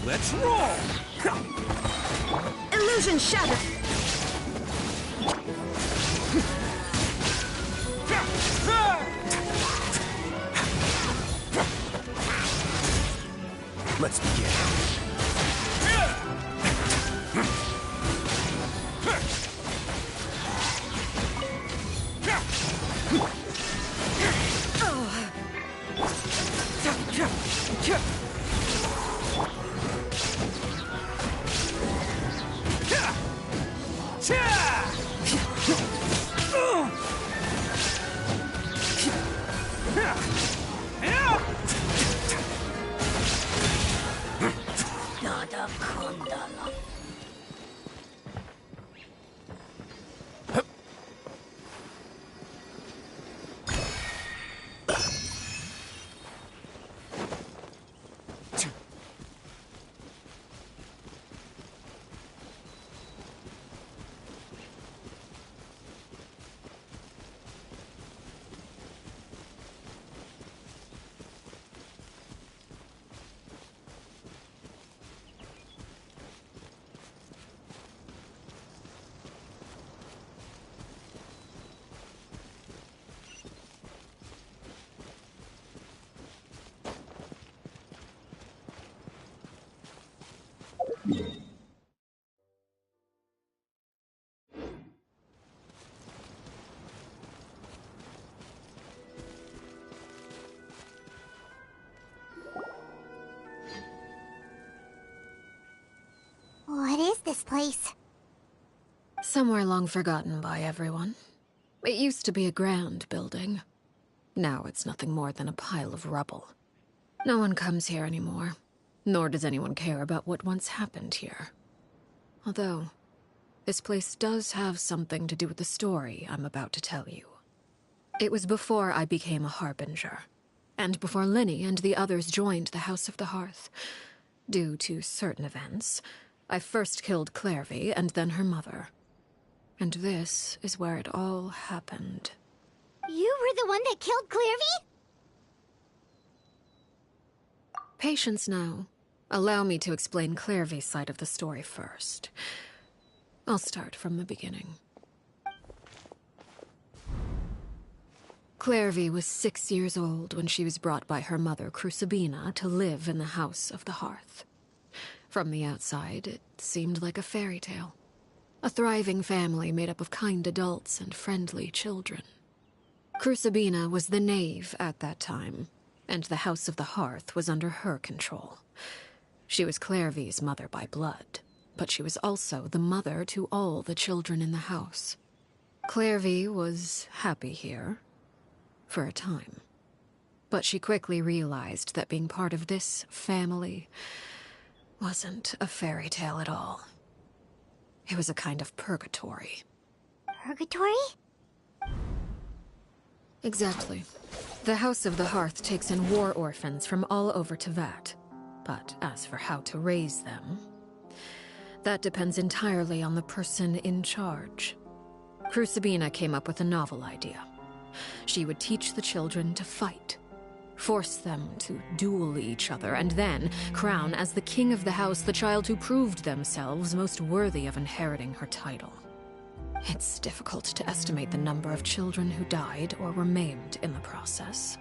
Let's roll! Illusion shattered! Let's begin. What is this place? Somewhere long forgotten by everyone. It used to be a grand building. Now it's nothing more than a pile of rubble. No one comes here anymore, nor does anyone care about what once happened here. Although, this place does have something to do with the story I'm about to tell you. It was before I became a Harbinger, and before Linny and the others joined the House of the Hearth. Due to certain events, I first killed Clairvy and then her mother. And this is where it all happened. You were the one that killed Clairvy? Patience now. Allow me to explain Clairvy's side of the story first. I'll start from the beginning. Clairvy was 6 years old when she was brought by her mother, Crucibina, to live in the House of the Hearth. From the outside, it seemed like a fairy tale. A thriving family made up of kind adults and friendly children. Crucibina was the knave at that time, and the House of the Hearth was under her control. She was Clairvy's mother by blood, but she was also the mother to all the children in the house. Clairvy was happy here, for a time. But she quickly realized that being part of this family wasn't a fairy tale at all. It was a kind of purgatory. Purgatory? Exactly. The House of the Hearth takes in war orphans from all over Teyvat. But as for how to raise them, that depends entirely on the person in charge. Crucibina came up with a novel idea. She would teach the children to fight, force them to duel each other, and then crown as the king of the house the child who proved themselves most worthy of inheriting her title. It's difficult to estimate the number of children who died or were maimed in the process.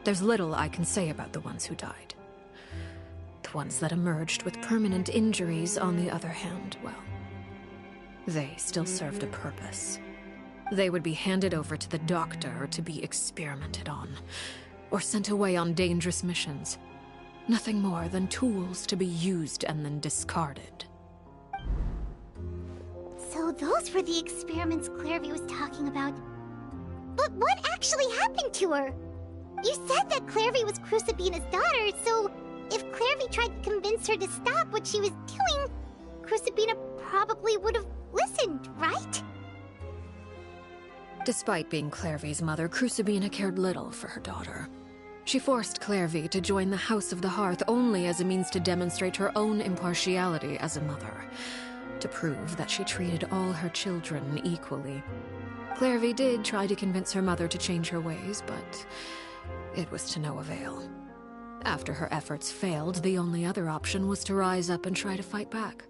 There's little I can say about the ones who died. The ones that emerged with permanent injuries, on the other hand, well, they still served a purpose. They would be handed over to the doctor to be experimented on, or sent away on dangerous missions. Nothing more than tools to be used and then discarded. So those were the experiments Clairvy was talking about. But what actually happened to her? You said that Clairvy was Crucibina's daughter, so if Clairvy tried to convince her to stop what she was doing, Crucibina probably would have listened, right? Despite being Clairvy's mother, Crucibina cared little for her daughter. She forced Clairvy to join the House of the Hearth only as a means to demonstrate her own impartiality as a mother, to prove that she treated all her children equally. Clairvy did try to convince her mother to change her ways, but it was to no avail. After her efforts failed, the only other option was to rise up and try to fight back.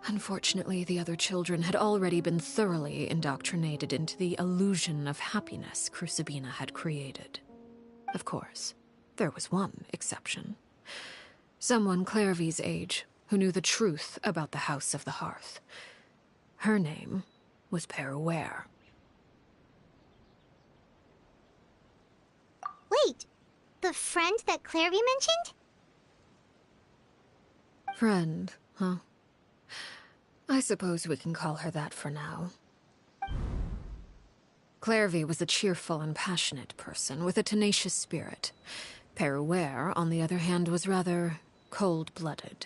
Unfortunately, the other children had already been thoroughly indoctrinated into the illusion of happiness Crucibina had created. Of course, there was one exception. Someone Clairvy's age who knew the truth about the House of the Hearth. Her name was Peruware. Wait, the friend that Clarvy mentioned? Friend, huh? I suppose we can call her that for now. Clarvy was a cheerful and passionate person with a tenacious spirit. Peruware, on the other hand, was rather cold-blooded.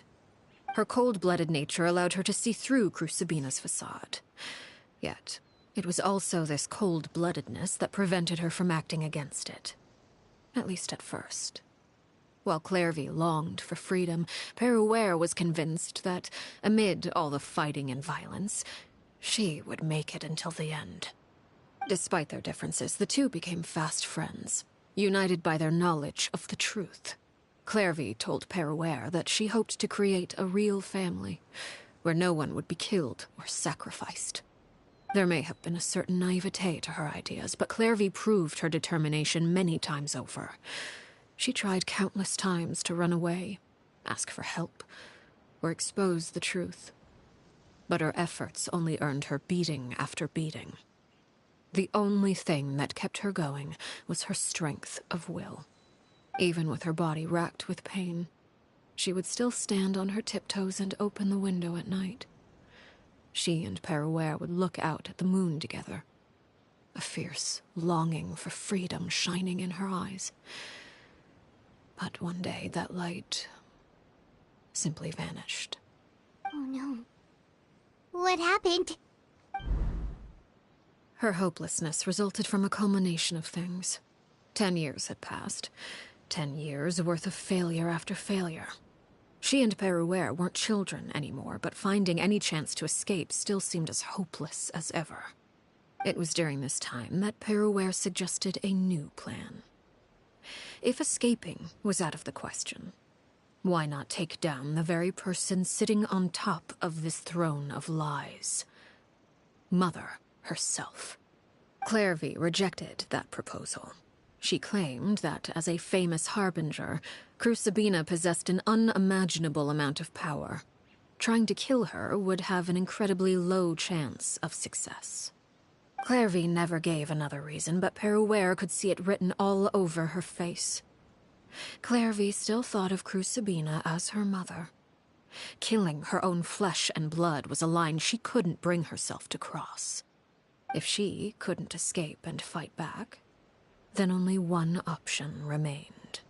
Her cold-blooded nature allowed her to see through Crucibina's facade. Yet, it was also this cold-bloodedness that prevented her from acting against it. At least at first. While Clarvy longed for freedom, Peruware was convinced that, amid all the fighting and violence, she would make it until the end. Despite their differences, the two became fast friends, united by their knowledge of the truth. Clarvy told Peruware that she hoped to create a real family, where no one would be killed or sacrificed. There may have been a certain naivete to her ideas, but Clarvy proved her determination many times over. She tried countless times to run away, ask for help, or expose the truth. But her efforts only earned her beating after beating. The only thing that kept her going was her strength of will. Even with her body racked with pain, she would still stand on her tiptoes and open the window at night. She and Peruware would look out at the moon together, a fierce longing for freedom shining in her eyes. But one day that light simply vanished. Oh no. What happened? Her hopelessness resulted from a culmination of things. 10 years had passed. 10 years worth of failure after failure. She and Peruware weren't children anymore, but finding any chance to escape still seemed as hopeless as ever. It was during this time that Peruware suggested a new plan. If escaping was out of the question, why not take down the very person sitting on top of this throne of lies? Mother herself. Clarvy rejected that proposal. She claimed that, as a famous harbinger, Crucibina possessed an unimaginable amount of power. Trying to kill her would have an incredibly low chance of success. Clarvy never gave another reason, but Peruware could see it written all over her face. Clarvy still thought of Crucibina as her mother. Killing her own flesh and blood was a line she couldn't bring herself to cross. If she couldn't escape and fight back, then only one option remained.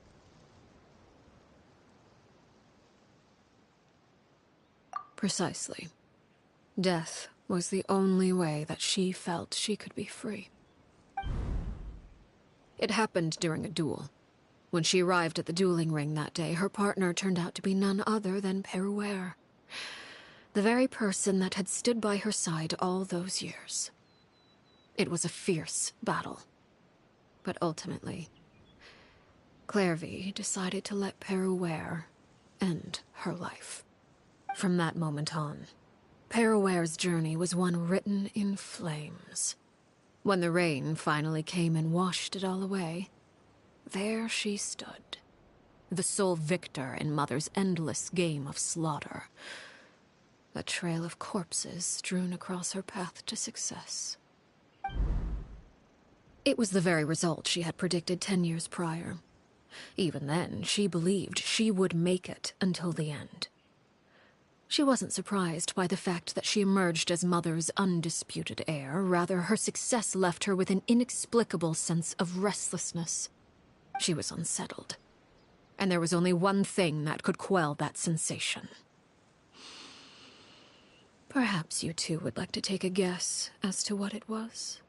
Precisely. Death was the only way that she felt she could be free. It happened during a duel. When she arrived at the dueling ring that day, her partner turned out to be none other than Peruware. The very person that had stood by her side all those years. It was a fierce battle. But ultimately, Clarvy decided to let Peruware end her life. From that moment on, Peruware's journey was one written in flames. When the rain finally came and washed it all away, there she stood, the sole victor in Mother's endless game of slaughter. A trail of corpses strewn across her path to success. It was the very result she had predicted 10 years prior. Even then, she believed she would make it until the end. She wasn't surprised by the fact that she emerged as Mother's undisputed heir. Rather, her success left her with an inexplicable sense of restlessness. She was unsettled. And there was only one thing that could quell that sensation. Perhaps you two would like to take a guess as to what it was?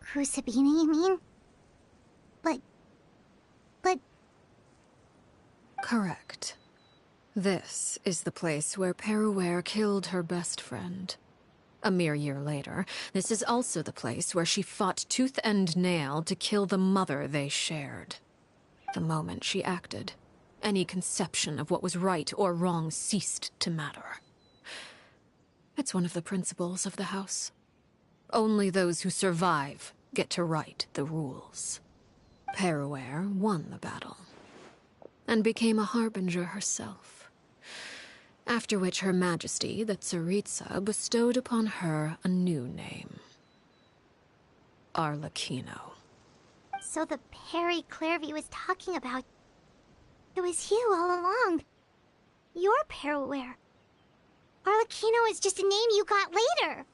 Crucibina, you mean? But... Correct. This is the place where Peruware killed her best friend. A mere year later, this is also the place where she fought tooth and nail to kill the mother they shared. The moment she acted, any conception of what was right or wrong ceased to matter. It's one of the principles of the house. Only those who survive get to write the rules. Peruer won the battle, and became a harbinger herself. After which Her Majesty, the Tsaritsa, bestowed upon her a new name. Arlecchino. So the Perry Clairvy was talking about... It was you all along. You're Peruer. Arlecchino is just a name you got later.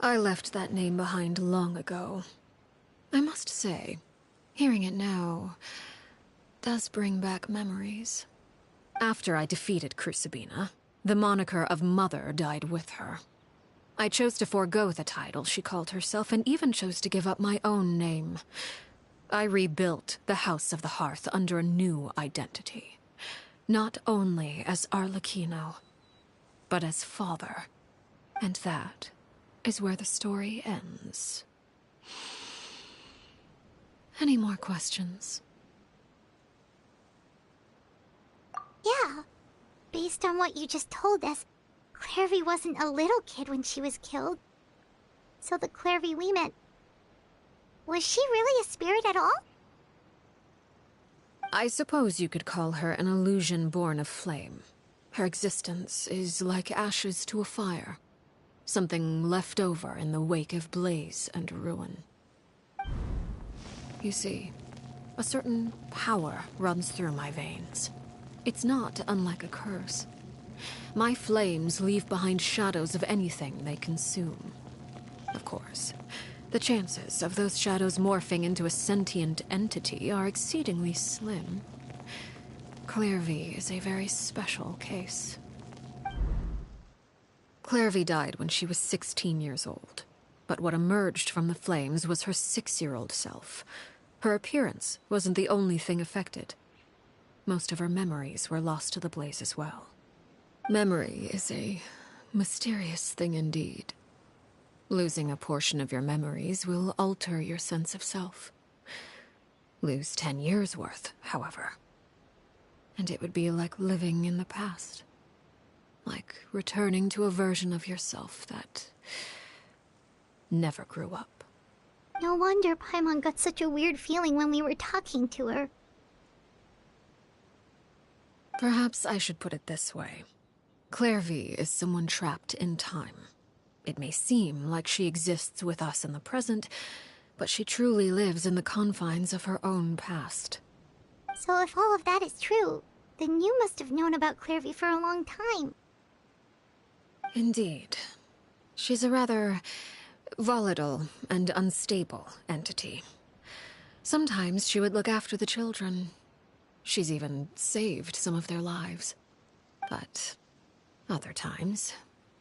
I left that name behind long ago. I must say, hearing it now does bring back memories. After I defeated Crucibina, the moniker of Mother died with her. I chose to forego the title she called herself, and even chose to give up my own name. I rebuilt the House of the Hearth under a new identity. Not only as Arlecchino, but as father. And that is where the story ends. Any more questions? Yeah. Based on what you just told us, Clairvy wasn't a little kid when she was killed. So the Clairvy we met... Was she really a spirit at all? I suppose you could call her an illusion born of flame. Her existence is like ashes to a fire. Something left over in the wake of blaze and ruin. You see, a certain power runs through my veins. It's not unlike a curse. My flames leave behind shadows of anything they consume. Of course, the chances of those shadows morphing into a sentient entity are exceedingly slim. Clairvy is a very special case. Clairvy died when she was 16 years old, but what emerged from the flames was her 6-year-old self. Her appearance wasn't the only thing affected. Most of her memories were lost to the blaze as well. Memory is a mysterious thing indeed. Losing a portion of your memories will alter your sense of self. Lose 10 years' worth, however, and it would be like living in the past. Like returning to a version of yourself that never grew up. No wonder Paimon got such a weird feeling when we were talking to her. Perhaps I should put it this way. Clairvy is someone trapped in time. It may seem like she exists with us in the present, but she truly lives in the confines of her own past. So if all of that is true, then you must have known about Clairvy for a long time. Indeed. She's a rather volatile and unstable entity. Sometimes she would look after the children. She's even saved some of their lives. But other times,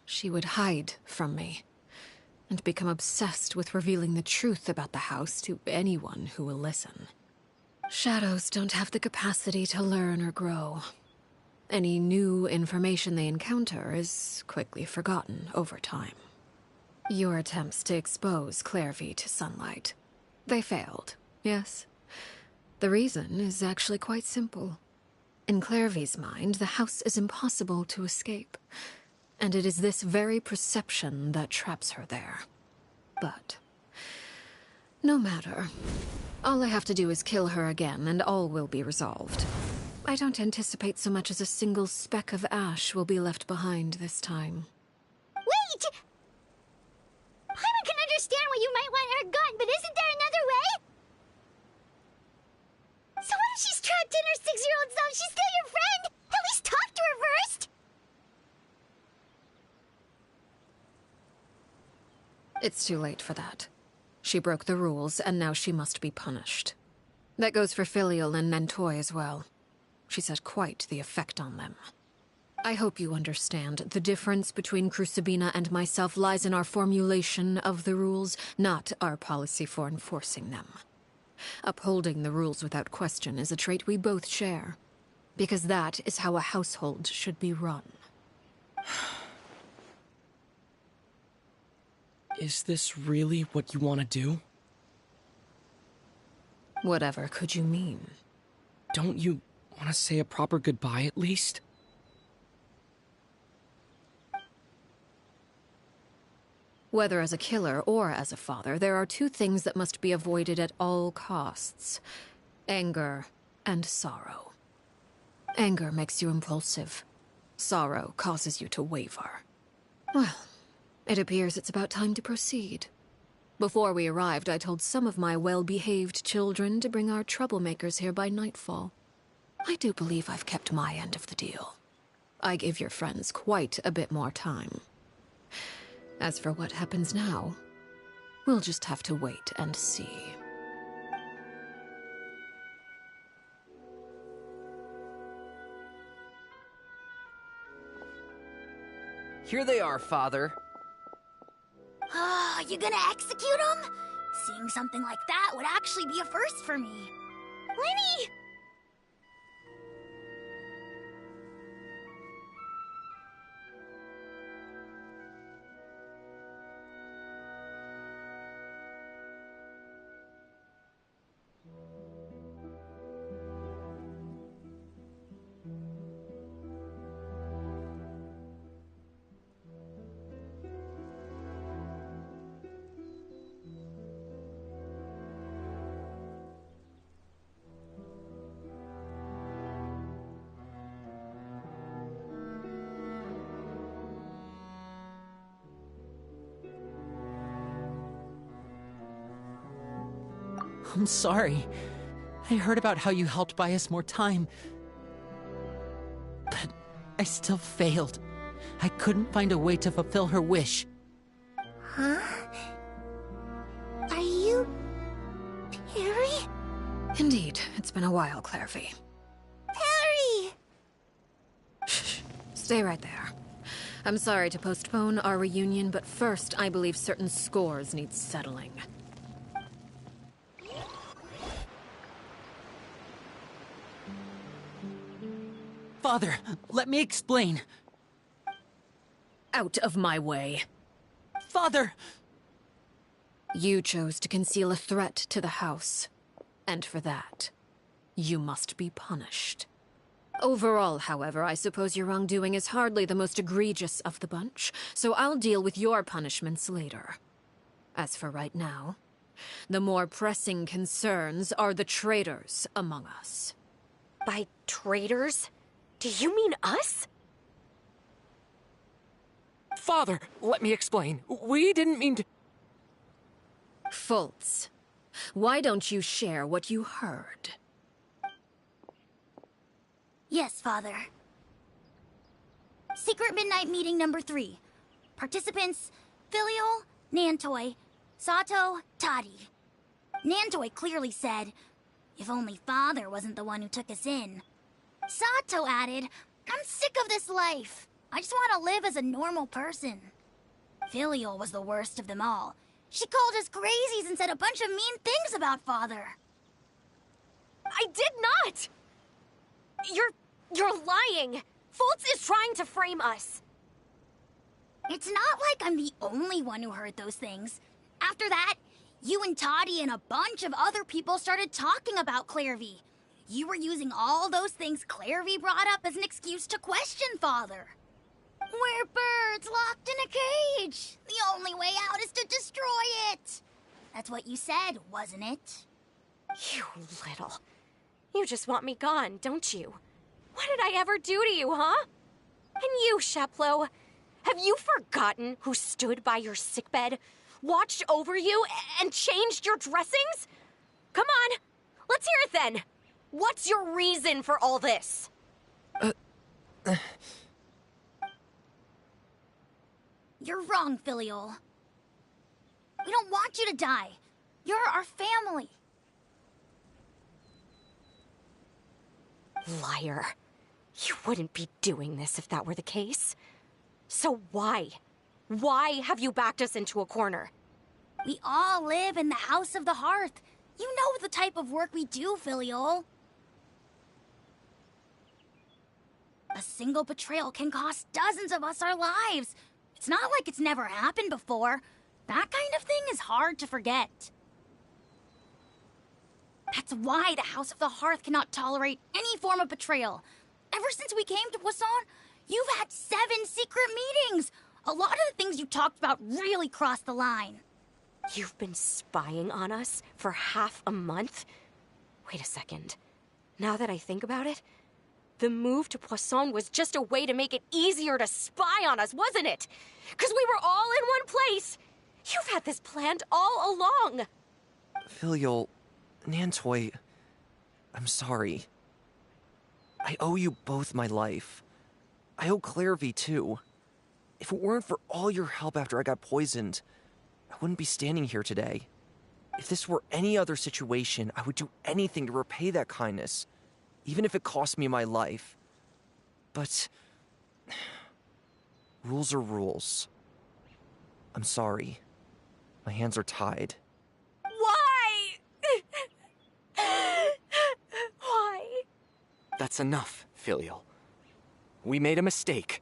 she would hide from me and become obsessed with revealing the truth about the house to anyone who will listen. Shadows don't have the capacity to learn or grow. Any new information they encounter is quickly forgotten over time. Your attempts to expose Clairvy to sunlight. They failed, yes? The reason is actually quite simple. In Clairvy's mind, the house is impossible to escape, and it is this very perception that traps her there. But no matter. All I have to do is kill her again, and all will be resolved. I don't anticipate so much as a single speck of ash will be left behind this time. Wait! Paimon can understand why you might want her gone, but isn't there another way? So what if she's trapped in her 6-year-old self? She's still your friend! At least talk to her first! It's too late for that. She broke the rules, and now she must be punished. That goes for Filial and Nantoy as well. She's had quite the effect on them. I hope you understand. The difference between Crucibina and myself lies in our formulation of the rules, not our policy for enforcing them. Upholding the rules without question is a trait we both share, because that is how a household should be run. Is this really what you want to do? Whatever could you mean? Don't you want to say a proper goodbye at least? Whether as a killer or as a father, there are two things that must be avoided at all costs: anger and sorrow. Anger makes you impulsive. Sorrow causes you to waver. Well, it appears it's about time to proceed. Before we arrived, I told some of my well-behaved children to bring our troublemakers here by nightfall. I do believe I've kept my end of the deal. I gave your friends quite a bit more time. As for what happens now, we'll just have to wait and see. Here they are, Father. You gonna execute him? Seeing something like that would actually be a first for me. Lenny! I'm sorry. I heard about how you helped buy us more time. But I still failed. I couldn't find a way to fulfill her wish. Huh? Are you... Perry? Indeed, it's been a while, Clairvy. Perry! Shh. Stay right there. I'm sorry to postpone our reunion, but first, I believe certain scores need settling. Father, let me explain. Out of my way. Father! You chose to conceal a threat to the house. And for that, you must be punished. Overall, however, I suppose your wrongdoing is hardly the most egregious of the bunch, so I'll deal with your punishments later. As for right now, the more pressing concerns are the traitors among us. By traitors? Do you mean us? Father, let me explain. We didn't mean to... Fultz, why don't you share what you heard? Yes, Father. Secret Midnight Meeting number 3. Participants, Filial, Nantoy, Sato, Toddy. Nantoy clearly said, if only Father wasn't the one who took us in. Sato added, I'm sick of this life. I just want to live as a normal person. Filial was the worst of them all. She called us crazies and said a bunch of mean things about Father. I did not! You're lying! Fultz is trying to frame us. It's not like I'm the only one who heard those things. After that, you and Toddy and a bunch of other people started talking about Clairvy. You were using all those things Clairvy brought up as an excuse to question Father. We're birds locked in a cage. The only way out is to destroy it. That's what you said, wasn't it? You little... You just want me gone, don't you? What did I ever do to you, huh? And you, Sheplo, have you forgotten who stood by your sickbed, watched over you, and changed your dressings? Come on, let's hear it then. What's your reason for all this? You're wrong, Filial. We don't want you to die. You're our family. Liar. You wouldn't be doing this if that were the case. So why? Why have you backed us into a corner? We all live in the House of the Hearth. You know the type of work we do, Filial. A single betrayal can cost dozens of us our lives. It's not like it's never happened before. That kind of thing is hard to forget. That's why the House of the Hearth cannot tolerate any form of betrayal. Ever since we came to Poisson, you've had 7 secret meetings, A lot of the things you talked about really crossed the line. You've been spying on us for half a month? Wait a second. Now that I think about it, the move to Poisson was just a way to make it easier to spy on us, wasn't it? Because we were all in one place. You've had this planned all along. Filial, Nantoy, I'm sorry. I owe you both my life. I owe Clairvy too. If it weren't for all your help after I got poisoned, I wouldn't be standing here today. If this were any other situation, I would do anything to repay that kindness, even if it cost me my life. But rules are rules. I'm sorry. My hands are tied. Why? Why? That's enough, Filial. We made a mistake,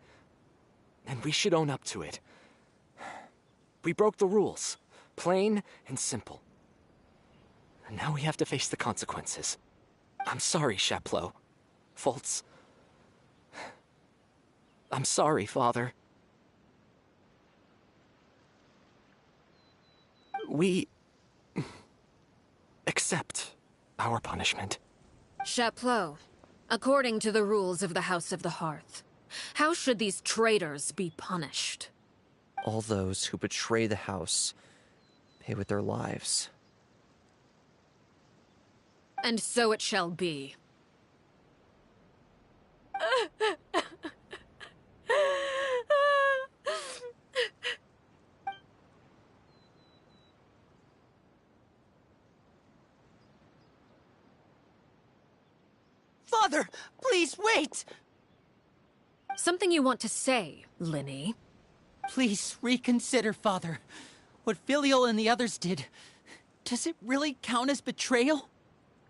and we should own up to it. We broke the rules, plain and simple. And now we have to face the consequences. I'm sorry, Chaplot. Foltz. I'm sorry, Father. We accept our punishment. Chaplot, according to the rules of the House of the Hearth, how should these traitors be punished? All those who betray the house pay with their lives. And so it shall be. Father, please wait! Something you want to say, Linny? Please reconsider, Father. What Filial and the others did, does it really count as betrayal?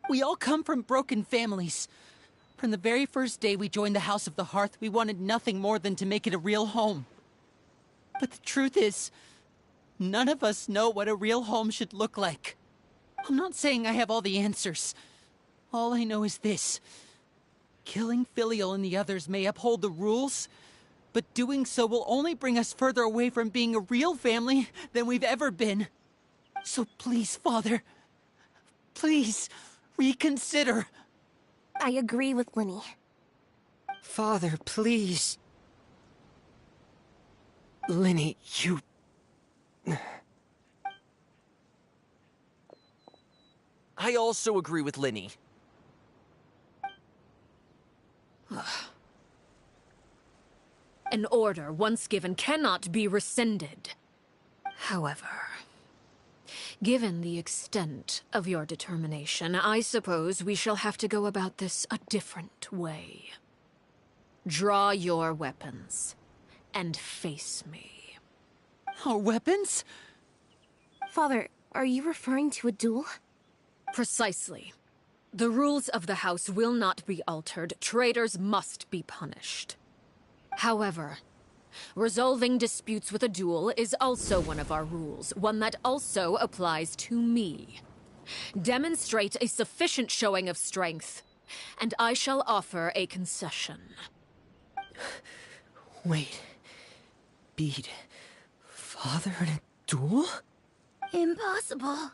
We all come from broken families. From the very first day we joined the House of the Hearth, we wanted nothing more than to make it a real home. But the truth is, none of us know what a real home should look like. I'm not saying I have all the answers. All I know is this. Killing Filial and the others may uphold the rules, but doing so will only bring us further away from being a real family than we've ever been. So please, Father, please reconsider. I agree with Linny. Father, please. Linny, you... I also agree with Linny. An order once given cannot be rescinded. However, given the extent of your determination, I suppose we shall have to go about this a different way. Draw your weapons and face me. Our weapons? Father, are you referring to a duel? Precisely. The rules of the House will not be altered. Traitors must be punished. However, resolving disputes with a duel is also one of our rules, one that also applies to me. Demonstrate a sufficient showing of strength, and I shall offer a concession. Wait. Beat Father in a duel? Impossible.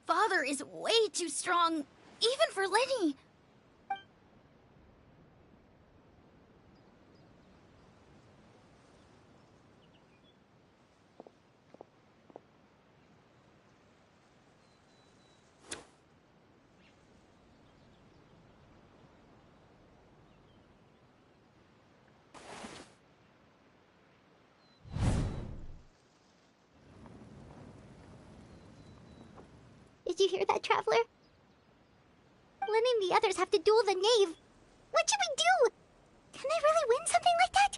Father is way too strong, even for Linny. Did you hear that, Traveler? Linny and the others have to duel the knave. What should we do? Can they really win something like that?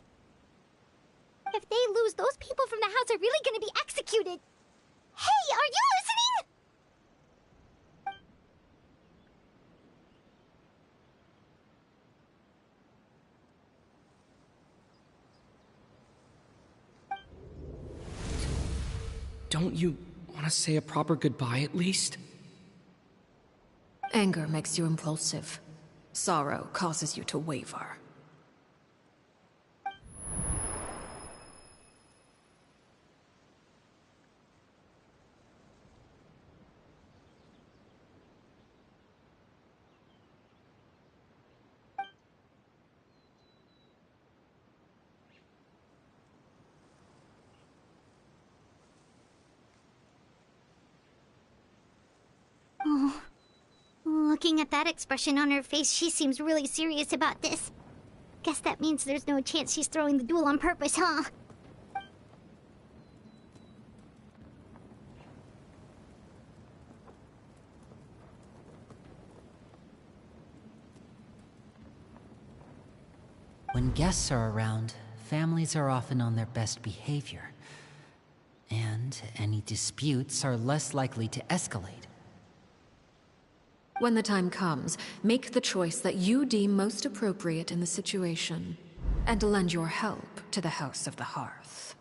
If they lose, those people from the house are really gonna be executed. Hey, are you listening? Don't you want to say a proper goodbye at least? Anger makes you impulsive. Sorrow causes you to waver. Looking at that expression on her face, she seems really serious about this. Guess that means there's no chance she's throwing the duel on purpose, huh? When guests are around, families are often on their best behavior. And any disputes are less likely to escalate. When the time comes, make the choice that you deem most appropriate in the situation, and lend your help to the House of the Hearth.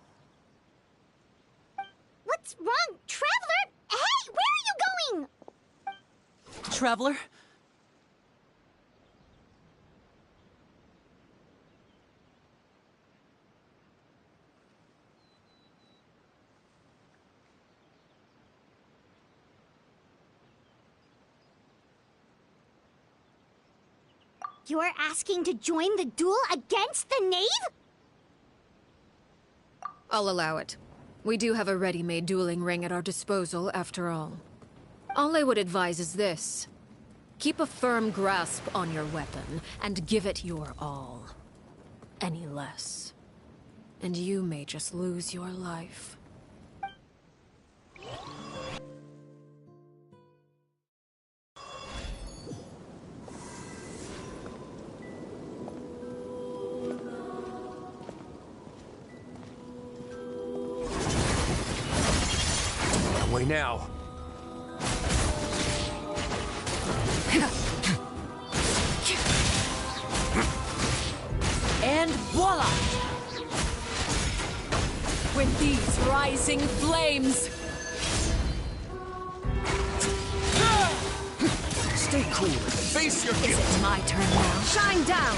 What's wrong, Traveler? Hey, where are you going? Traveler? You're asking to join the duel against the knave? I'll allow it. We do have a ready-made dueling ring at our disposal, after all. All I would advise is this. Keep a firm grasp on your weapon, and give it your all. Any less, and you may just lose your life. Way now. And voila! With these rising flames! Stay cool and face your guilt. Is it my turn now? Shine down!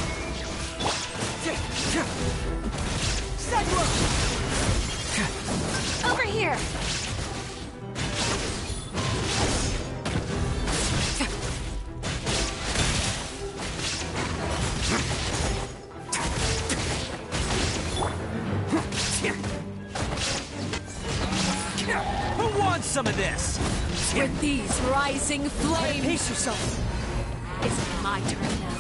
Over here! Who wants some of this? With these rising flames! Pace yourself! Is it my turn now?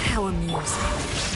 How amusing.